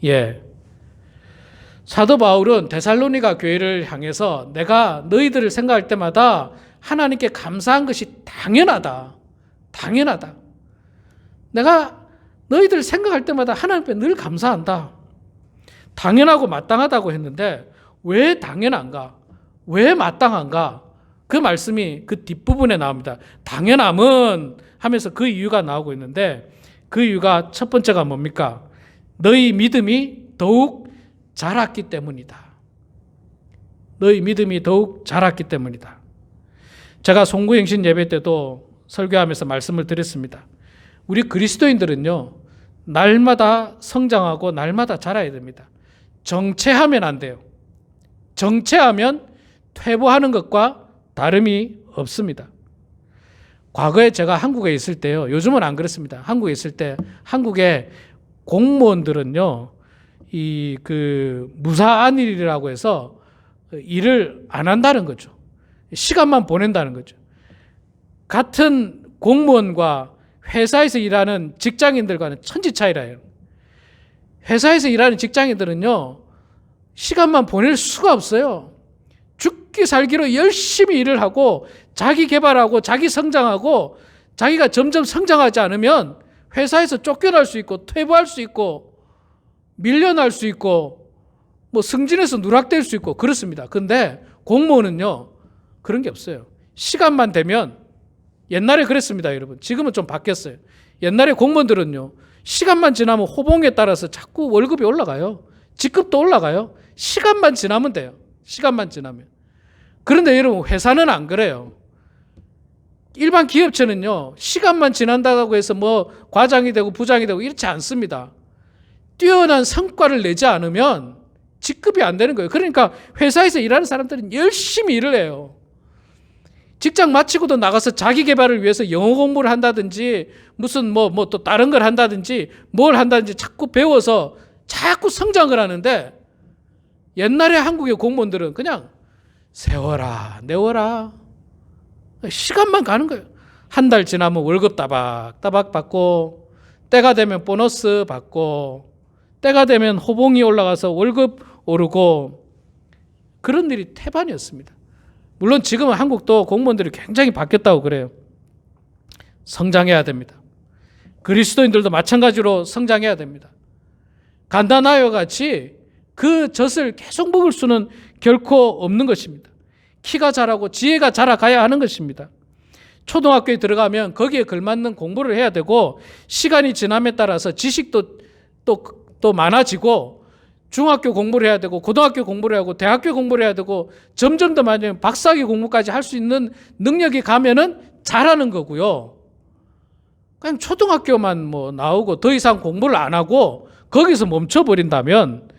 예. 사도 바울은 데살로니가 교회를 향해서 내가 너희들을 생각할 때마다 하나님께 감사한 것이 당연하다. 당연하다. 내가 너희들을 생각할 때마다 하나님께 늘 감사한다. 당연하고 마땅하다고 했는데 왜 당연한가? 왜 마땅한가? 그 말씀이 그 뒷부분에 나옵니다. 당연함은 하면서 그 이유가 나오고 있는데 그 이유가 첫 번째가 뭡니까? 너희 믿음이 더욱 자랐기 때문이다. 너희 믿음이 더욱 자랐기 때문이다. 제가 송구행신 예배 때도 설교하면서 말씀을 드렸습니다. 우리 그리스도인들은요, 날마다 성장하고 날마다 자라야 됩니다. 정체하면 안 돼요. 정체하면 퇴보하는 것과 다름이 없습니다. 과거에 제가 한국에 있을 때요, 요즘은 안 그렇습니다. 한국에 있을 때 한국의 공무원들은요, 무사안일이라고 해서 일을 안 한다는 거죠. 시간만 보낸다는 거죠. 같은 공무원과 회사에서 일하는 직장인들과는 천지 차이라요. 회사에서 일하는 직장인들은요, 시간만 보낼 수가 없어요. 죽기 살기로 열심히 일을 하고 자기 개발하고 자기 성장하고 자기가 점점 성장하지 않으면 회사에서 쫓겨날 수 있고 퇴보할 수 있고 밀려날 수 있고 뭐 승진해서 누락될 수 있고 그렇습니다. 그런데 공무원은요, 그런 게 없어요. 시간만 되면, 옛날에 그랬습니다, 여러분. 지금은 좀 바뀌었어요. 옛날에 공무원들은요, 시간만 지나면 호봉에 따라서 자꾸 월급이 올라가요. 직급도 올라가요. 시간만 지나면 돼요. 시간만 지나면. 그런데 여러분, 회사는 안 그래요. 일반 기업체는요, 시간만 지난다고 해서 뭐 과장이 되고 부장이 되고 이렇지 않습니다. 뛰어난 성과를 내지 않으면 직급이 안 되는 거예요. 그러니까 회사에서 일하는 사람들은 열심히 일을 해요. 직장 마치고도 나가서 자기 개발을 위해서 영어 공부를 한다든지 무슨 뭐 또 다른 걸 한다든지 뭘 한다든지 자꾸 배워서 자꾸 성장을 하는데, 옛날에 한국의 공무원들은 그냥 세워라 내워라 시간만 가는 거예요. 한 달 지나면 월급 따박따박 받고, 때가 되면 보너스 받고, 때가 되면 호봉이 올라가서 월급 오르고, 그런 일이 태반이었습니다. 물론 지금은 한국도 공무원들이 굉장히 바뀌었다고 그래요. 성장해야 됩니다. 그리스도인들도 마찬가지로 성장해야 됩니다. 간다나요와 같이 그 젖을 계속 먹을 수는 결코 없는 것입니다. 키가 자라고 지혜가 자라가야 하는 것입니다. 초등학교에 들어가면 거기에 걸맞는 공부를 해야 되고, 시간이 지남에 따라서 지식도 또 많아지고, 중학교 공부를 해야 되고 고등학교 공부를 해야 하고 대학교 공부를 해야 되고 점점 더 많이 박사학위 공부까지 할 수 있는 능력이 가면은 잘하는 거고요. 그냥 초등학교만 뭐 나오고 더 이상 공부를 안 하고 거기서 멈춰버린다면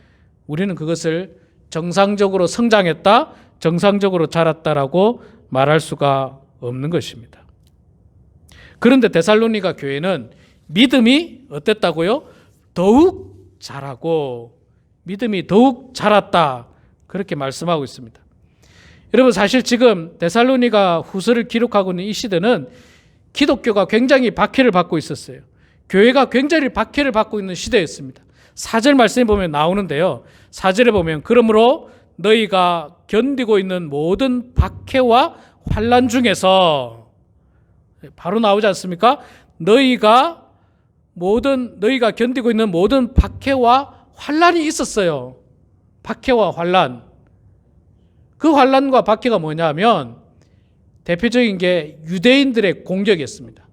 우리는 그것을 정상적으로 성장했다, 정상적으로 자랐다라고 말할 수가 없는 것입니다. 그런데 데살로니가 교회는 믿음이 어땠다고요? 더욱 자라고 믿음이 더욱 자랐다, 그렇게 말씀하고 있습니다. 여러분, 사실 지금 데살로니가 후서를 기록하고 있는 이 시대는 기독교가 굉장히 박해를 받고 있었어요. 교회가 굉장히 박해를 받고 있는 시대였습니다. 4절 말씀에 보면 나오는데요. 4절에 보면 그러므로 너희가 견디고 있는 모든 박해와 환난 중에서, 바로 나오지 않습니까? 너희가 견디고 있는 모든 박해와 환난이 있었어요. 박해와 환난. 그 환난과 박해가 뭐냐면 대표적인 게 유대인들의 공격이었습니다.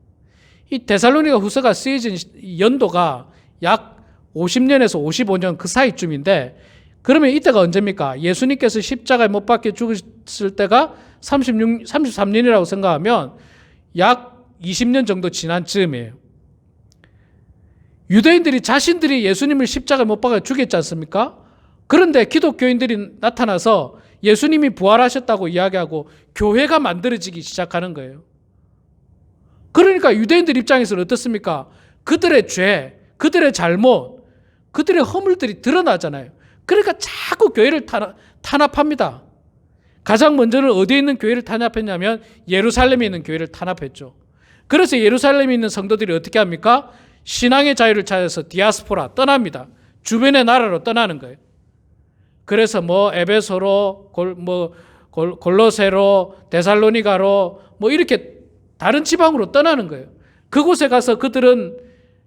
이 데살로니가 후서가 쓰여진 연도가 약 50년에서 55년 그 사이쯤인데, 그러면 이때가 언제입니까? 예수님께서 십자가에 못 박혀 죽으실 때가 33년이라고 생각하면 약 20년 정도 지난 즈음이에요. 유대인들이 자신들이 예수님을 십자가에 못 박아 죽였지 않습니까? 그런데 기독교인들이 나타나서 예수님이 부활하셨다고 이야기하고 교회가 만들어지기 시작하는 거예요. 그러니까 유대인들 입장에서는 어떻습니까? 그들의 죄, 그들의 잘못, 그들의 허물들이 드러나잖아요. 그러니까 자꾸 교회를 탄압합니다. 가장 먼저는 어디에 있는 교회를 탄압했냐면 예루살렘에 있는 교회를 탄압했죠. 그래서 예루살렘에 있는 성도들이 어떻게 합니까? 신앙의 자유를 찾아서 디아스포라, 떠납니다. 주변의 나라로 떠나는 거예요. 그래서 뭐 에베소로, 골로새로, 데살로니가로 뭐 이렇게 다른 지방으로 떠나는 거예요. 그곳에 가서 그들은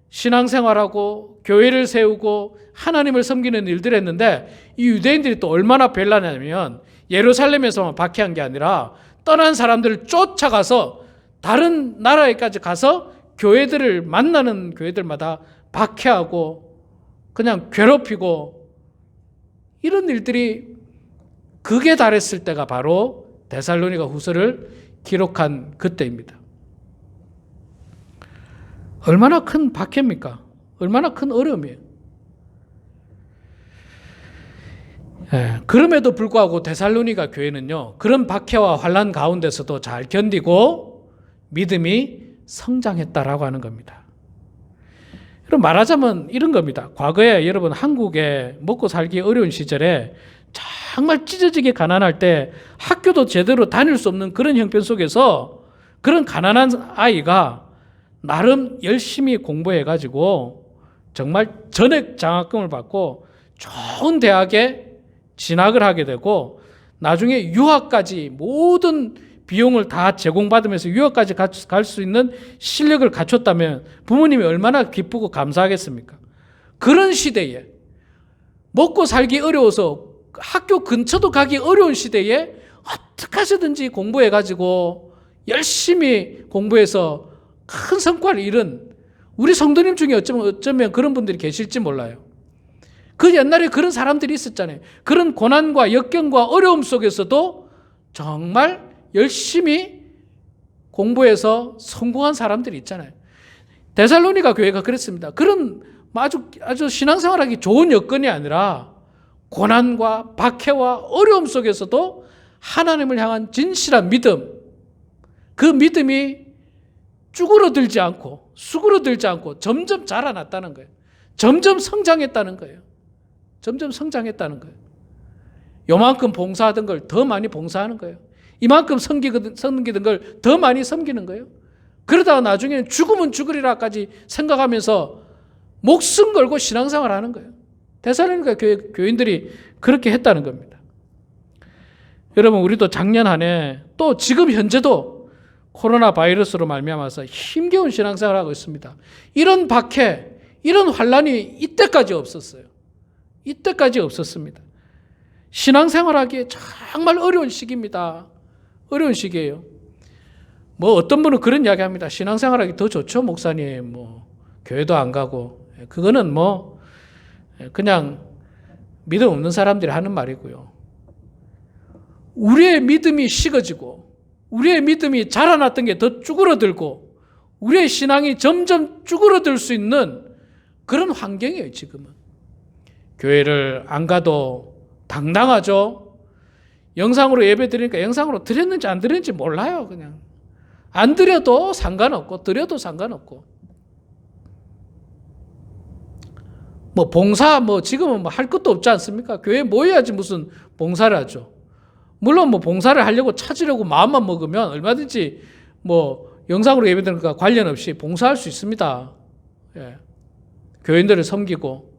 신앙생활하고 교회를 세우고 하나님을 섬기는 일들을 했는데, 이 유대인들이 또 얼마나 별나냐면 예루살렘에서만 박해한 게 아니라 떠난 사람들을 쫓아가서 다른 나라에까지 가서 교회들을 만나는 교회들마다 박해하고 그냥 괴롭히고, 이런 일들이 극에 달했을 때가 바로 데살로니가 후서를 기록한 그때입니다. 얼마나 큰 박해입니까? 얼마나 큰 어려움이에요. 그럼에도 불구하고 데살로니가 교회는요, 그런 박해와 환난 가운데서도 잘 견디고 믿음이 성장했다라고 하는 겁니다. 여러분, 말하자면 이런 겁니다. 과거에 여러분 한국에 먹고 살기 어려운 시절에 정말 찢어지게 가난할 때 학교도 제대로 다닐 수 없는 그런 형편 속에서 그런 가난한 아이가 나름 열심히 공부해가지고 정말 전액 장학금을 받고 좋은 대학에 진학을 하게 되고 나중에 유학까지 모든 비용을 다 제공받으면서 유학까지 갈 수 있는 실력을 갖췄다면 부모님이 얼마나 기쁘고 감사하겠습니까? 그런 시대에 먹고 살기 어려워서 학교 근처도 가기 어려운 시대에 어떻게 하시든지 공부해가지고 열심히 공부해서 큰 성과를 이룬 우리 성도님 중에 어쩌면 그런 분들이 계실지 몰라요. 그 옛날에 그런 사람들이 있었잖아요. 그런 고난과 역경과 어려움 속에서도 정말 열심히 공부해서 성공한 사람들이 있잖아요. 데살로니가 교회가 그랬습니다. 그런 아주 신앙생활하기 좋은 여건이 아니라 고난과 박해와 어려움 속에서도 하나님을 향한 진실한 믿음, 그 믿음이 쭈그러들지 않고 수그러들지 않고 점점 자라났다는 거예요. 점점 성장했다는 거예요. 점점 성장했다는 거예요. 요만큼 봉사하던 걸 더 많이 봉사하는 거예요. 이만큼 섬기던 걸 더 많이 섬기는 거예요. 그러다가 나중에는 죽으면 죽으리라까지 생각하면서 목숨 걸고 신앙생활 하는 거예요. 데살로니가 교인들이 그렇게 했다는 겁니다. 여러분, 우리도 작년 한 해 또 지금 현재도 코로나 바이러스로 말미암아서 힘겨운 신앙생활을 하고 있습니다. 이런 박해, 이런 환난이 이때까지 없었어요. 이때까지 없었습니다. 신앙생활하기에 정말 어려운 시기입니다. 어려운 시기예요. 뭐 어떤 분은 그런 이야기 합니다. 신앙생활하기 더 좋죠, 목사님. 뭐 교회도 안 가고. 그거는 뭐 그냥 믿음 없는 사람들이 하는 말이고요. 우리의 믿음이 식어지고 우리의 믿음이 자라났던 게 더 쭈그러들고 우리의 신앙이 점점 쭈그러들 수 있는 그런 환경이에요. 지금은 교회를 안 가도 당당하죠. 영상으로 예배 드리니까 영상으로 드렸는지 안 드렸는지 몰라요. 그냥 안 드려도 상관없고 드려도 상관없고 뭐 봉사 뭐 지금은 뭐 할 것도 없지 않습니까? 교회에 모여야지 무슨 봉사를 하죠. 물론 뭐 봉사를 하려고 찾으려고 마음만 먹으면 얼마든지 뭐 영상으로 예배드리니까 관련 없이 봉사할 수 있습니다. 예. 교인들을 섬기고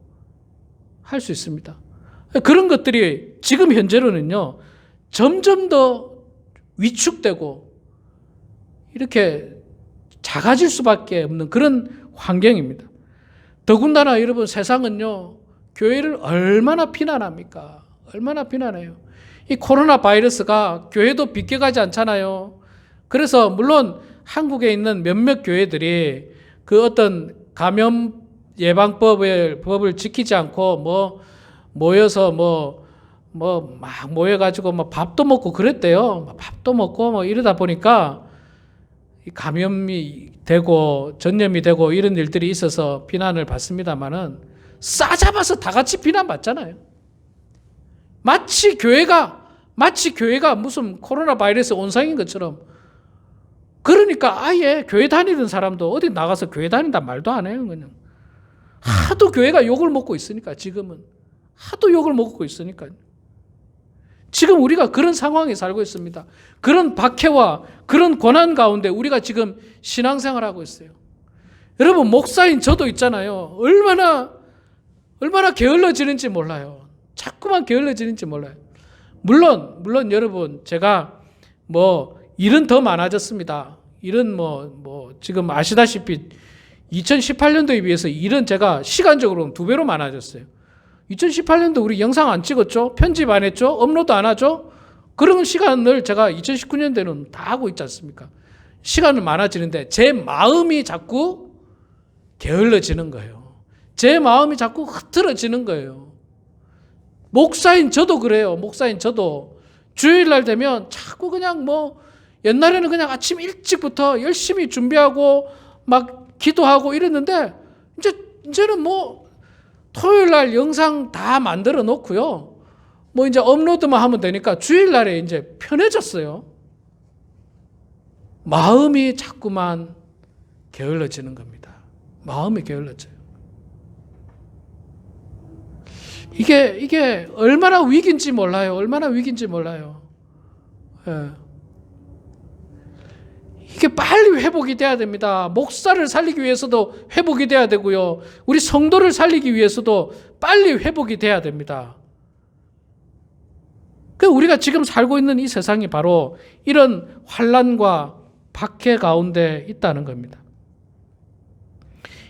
할 수 있습니다. 그런 것들이 지금 현재로는요 점점 더 위축되고 이렇게 작아질 수밖에 없는 그런 환경입니다. 더군다나 여러분 세상은요 교회를 얼마나 비난합니까? 얼마나 비난해요. 이 코로나 바이러스가 교회도 비껴가지 않잖아요. 그래서 물론 한국에 있는 몇몇 교회들이 그 어떤 감염 예방법을 지키지 않고 뭐 모여서 막 모여가지고 뭐 밥도 먹고 그랬대요. 밥도 먹고 뭐 이러다 보니까 감염이 되고 전염이 되고 이런 일들이 있어서 비난을 받습니다만은 싸잡아서 다 같이 비난받잖아요. 마치 교회가 무슨 코로나 바이러스 온상인 것처럼. 그러니까 아예 교회 다니던 사람도 어디 나가서 교회 다닌다 말도 안 해요. 그냥 하도 교회가 욕을 먹고 있으니까 지금은 하도 욕을 먹고 있으니까 지금 우리가 그런 상황에 살고 있습니다. 그런 박해와 그런 고난 가운데 우리가 지금 신앙생활하고 있어요. 여러분 목사인 저도 있잖아요. 얼마나 게을러지는지 몰라요. 자꾸만 게을러지는지 몰라요. 물론 여러분 제가 뭐 일은 더 많아졌습니다. 일은 뭐 지금 아시다시피 2018년도에 비해서 일은 제가 시간적으로 2배로 많아졌어요. 2018년도 우리 영상 안 찍었죠? 편집 안 했죠? 업로드 안 하죠? 그런 시간을 제가 2019년도에는 다 하고 있지 않습니까? 시간은 많아지는데 제 마음이 자꾸 게을러지는 거예요. 제 마음이 자꾸 흐트러지는 거예요. 목사인 저도 그래요. 목사인 저도 주일날 되면 자꾸 그냥 뭐 옛날에는 그냥 아침 일찍부터 열심히 준비하고 막 기도하고 이랬는데 이제는 뭐 토요일날 영상 다 만들어 놓고요. 뭐 이제 업로드만 하면 되니까 주일날에 이제 편해졌어요. 마음이 자꾸만 게을러지는 겁니다. 마음이 게을러져요. 이게 얼마나 위기인지 몰라요. 얼마나 위기인지 몰라요. 예. 이게 빨리 회복이 돼야 됩니다. 목사를 살리기 위해서도 회복이 돼야 되고요. 우리 성도를 살리기 위해서도 빨리 회복이 돼야 됩니다. 우리가 지금 살고 있는 이 세상이 바로 이런 환난과 박해 가운데 있다는 겁니다.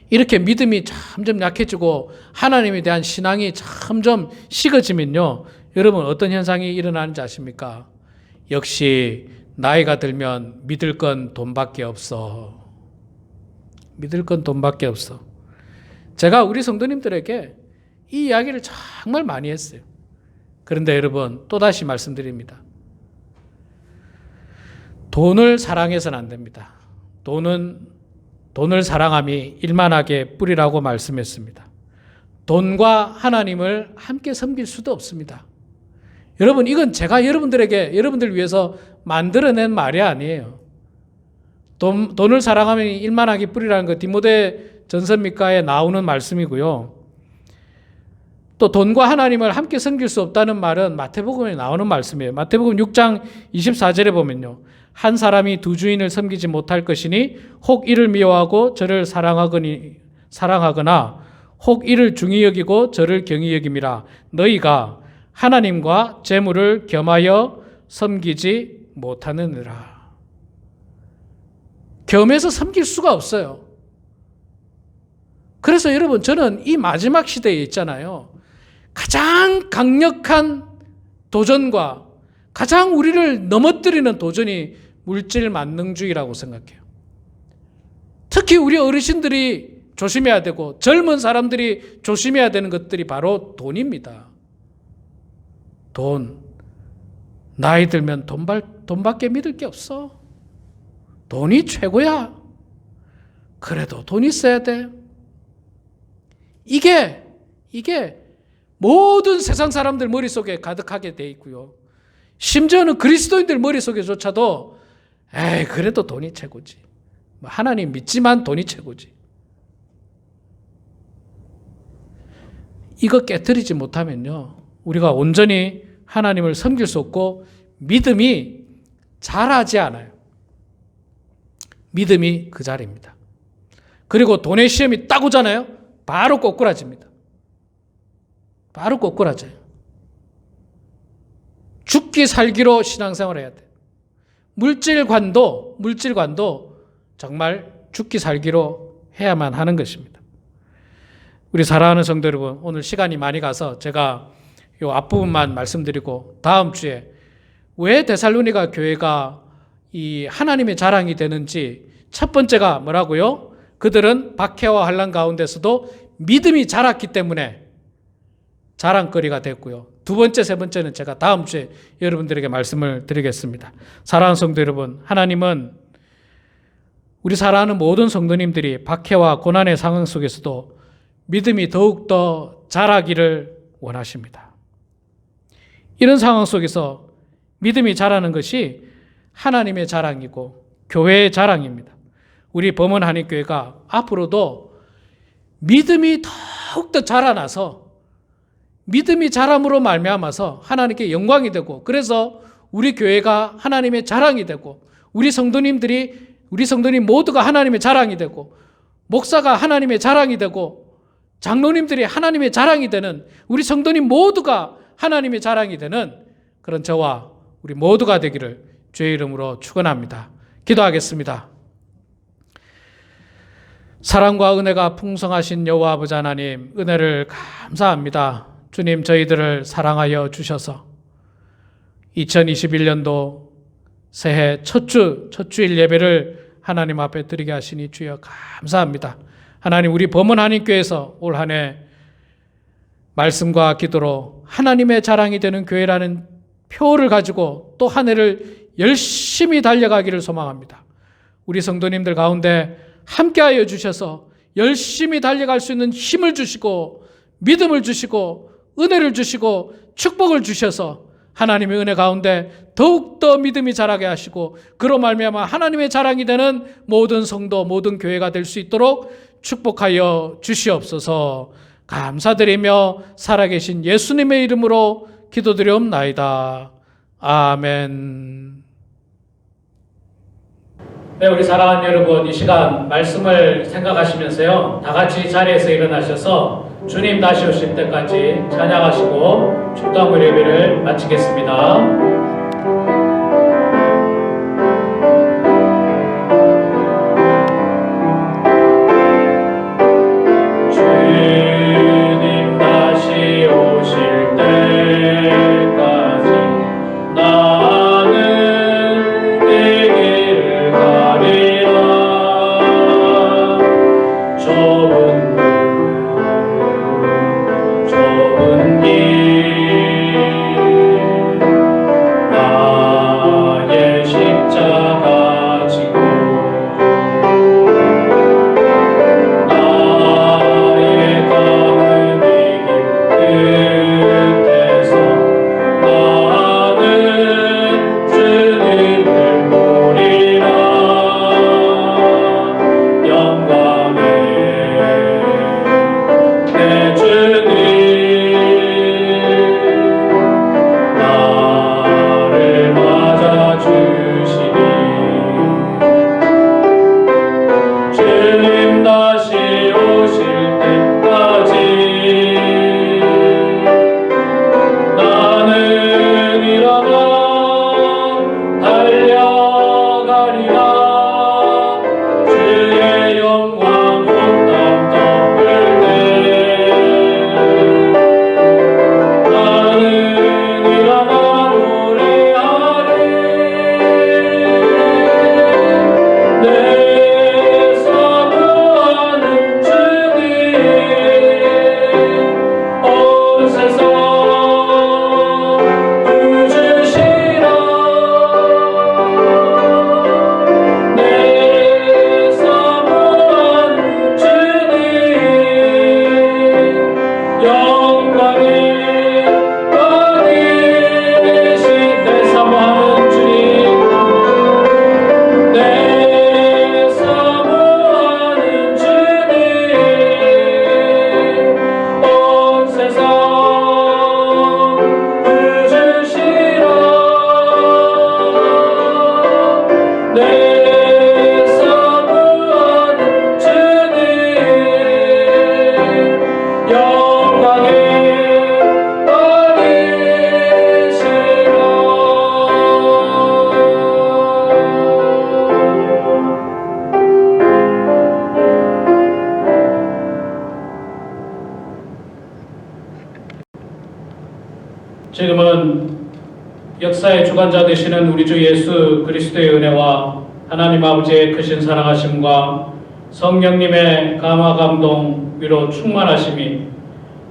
이렇게 믿음이 점점 약해지고 하나님에 대한 신앙이 점점 식어지면요. 여러분 어떤 현상이 일어나는지 아십니까? 역시 나이가 들면 믿을 건 돈밖에 없어. 믿을 건 돈밖에 없어. 제가 우리 성도님들에게 이 이야기를 정말 많이 했어요. 그런데 여러분 또다시 말씀드립니다. 돈을 사랑해서는 안 됩니다. 돈을 사랑함이 일만하게 뿌리라고 말씀했습니다. 돈과 하나님을 함께 섬길 수도 없습니다. 여러분 이건 제가 여러분들 위해서 만들어낸 말이 아니에요. 돈을 사랑하면 일만하게 뿌리라는 거 디모데 전서미가에 나오는 말씀이고요. 또 돈과 하나님을 함께 섬길 수 없다는 말은 마태복음에 나오는 말씀이에요. 마태복음 6장 24절에 보면요. 한 사람이 두 주인을 섬기지 못할 것이니 혹 이를 미워하고 저를 사랑하거나 혹 이를 중히 여기고 저를 경히 여김이라. 너희가 하나님과 재물을 겸하여 섬기지 못하느니라. 겸해서 섬길 수가 없어요. 그래서 여러분 저는 이 마지막 시대에 있잖아요. 가장 강력한 도전과 가장 우리를 넘어뜨리는 도전이 물질 만능주의라고 생각해요. 특히 우리 어르신들이 조심해야 되고 젊은 사람들이 조심해야 되는 것들이 바로 돈입니다. 나이 들면 돈밖에 믿을 게 없어. 돈이 최고야. 그래도 돈 있어야 돼. 이게 모든 세상 사람들 머릿속에 가득하게 돼 있고요. 심지어는 그리스도인들 머릿속에조차도 그래도 돈이 최고지. 하나님 믿지만 돈이 최고지. 이거 깨트리지 못하면요, 우리가 온전히 하나님을 섬길 수 없고 믿음이 자라지 않아요. 믿음이 그 자리입니다. 그리고 돈의 시험이 딱 오잖아요. 바로 꼬꾸라집니다. 바로 꼬꾸라져요. 죽기 살기로 신앙생활을 해야 돼요. 물질관도 정말 죽기 살기로 해야만 하는 것입니다. 우리 사랑하는 성도 여러분, 오늘 시간이 많이 가서 제가 이 앞부분만 말씀드리고 다음 주에 왜 데살로니가 교회가 이 하나님의 자랑이 되는지, 첫 번째가 뭐라고요? 그들은 박해와 환난 가운데서도 믿음이 자랐기 때문에 자랑거리가 됐고요. 두 번째, 세 번째는 제가 다음 주에 여러분들에게 말씀을 드리겠습니다. 사랑하는 성도 여러분, 하나님은 우리 사랑하는 모든 성도님들이 박해와 고난의 상황 속에서도 믿음이 더욱더 자라기를 원하십니다. 이런 상황 속에서 믿음이 자라는 것이 하나님의 자랑이고 교회의 자랑입니다. 우리 범원 한인교회가 앞으로도 믿음이 더욱더 자라나서 믿음이 자람으로 말미암아서 하나님께 영광이 되고, 그래서 우리 교회가 하나님의 자랑이 되고, 우리 성도님 모두가 하나님의 자랑이 되고, 목사가 하나님의 자랑이 되고, 장로님들이 하나님의 자랑이 되는, 우리 성도님 모두가 하나님의 자랑이 되는 그런 저와 우리 모두가 되기를 주의 이름으로 축원합니다. 기도하겠습니다. 사랑과 은혜가 풍성하신 여호와 아버지 하나님, 은혜를 감사합니다. 주님, 저희들을 사랑하여 주셔서 2021년도 새해 첫 주일 예배를 하나님 앞에 드리게 하시니 주여 감사합니다. 하나님, 우리 범원 한인교회에서 올 한 해 말씀과 기도로 하나님의 자랑이 되는 교회라는 표를 가지고 또 한 해를 열심히 달려가기를 소망합니다. 우리 성도님들 가운데 함께하여 주셔서 열심히 달려갈 수 있는 힘을 주시고 믿음을 주시고 은혜를 주시고 축복을 주셔서 하나님의 은혜 가운데 더욱더 믿음이 자라게 하시고, 그로 말미암아 하나님의 자랑이 되는 모든 성도, 모든 교회가 될 수 있도록 축복하여 주시옵소서. 감사드리며 살아계신 예수님의 이름으로 기도드리옵나이다. 아멘. 네, 우리 사랑하는 여러분, 이 시간 말씀을 생각하시면서요, 다 같이 자리에서 일어나셔서 주님 다시 오실 때까지 찬양하시고 축도한물 예배를 마치겠습니다. 구원자 되시는 우리 주 예수 그리스도의 은혜와 하나님 아버지의 크신 사랑하심과 성령님의 감화 감동 위로 충만하심이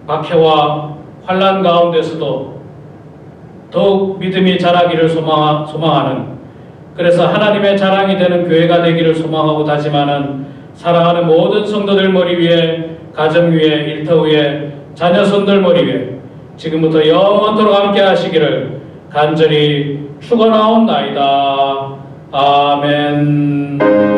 박해와 환난 가운데서도 더욱 믿음이 자라기를 소망하는, 그래서 하나님의 자랑이 되는 교회가 되기를 소망하고 다짐하는 사랑하는 모든 성도들 머리 위에, 가정 위에, 일터 위에, 자녀 손들 머리 위에 지금부터 영원토록 함께 하시기를 간절히 축원하옵나이다. 아멘.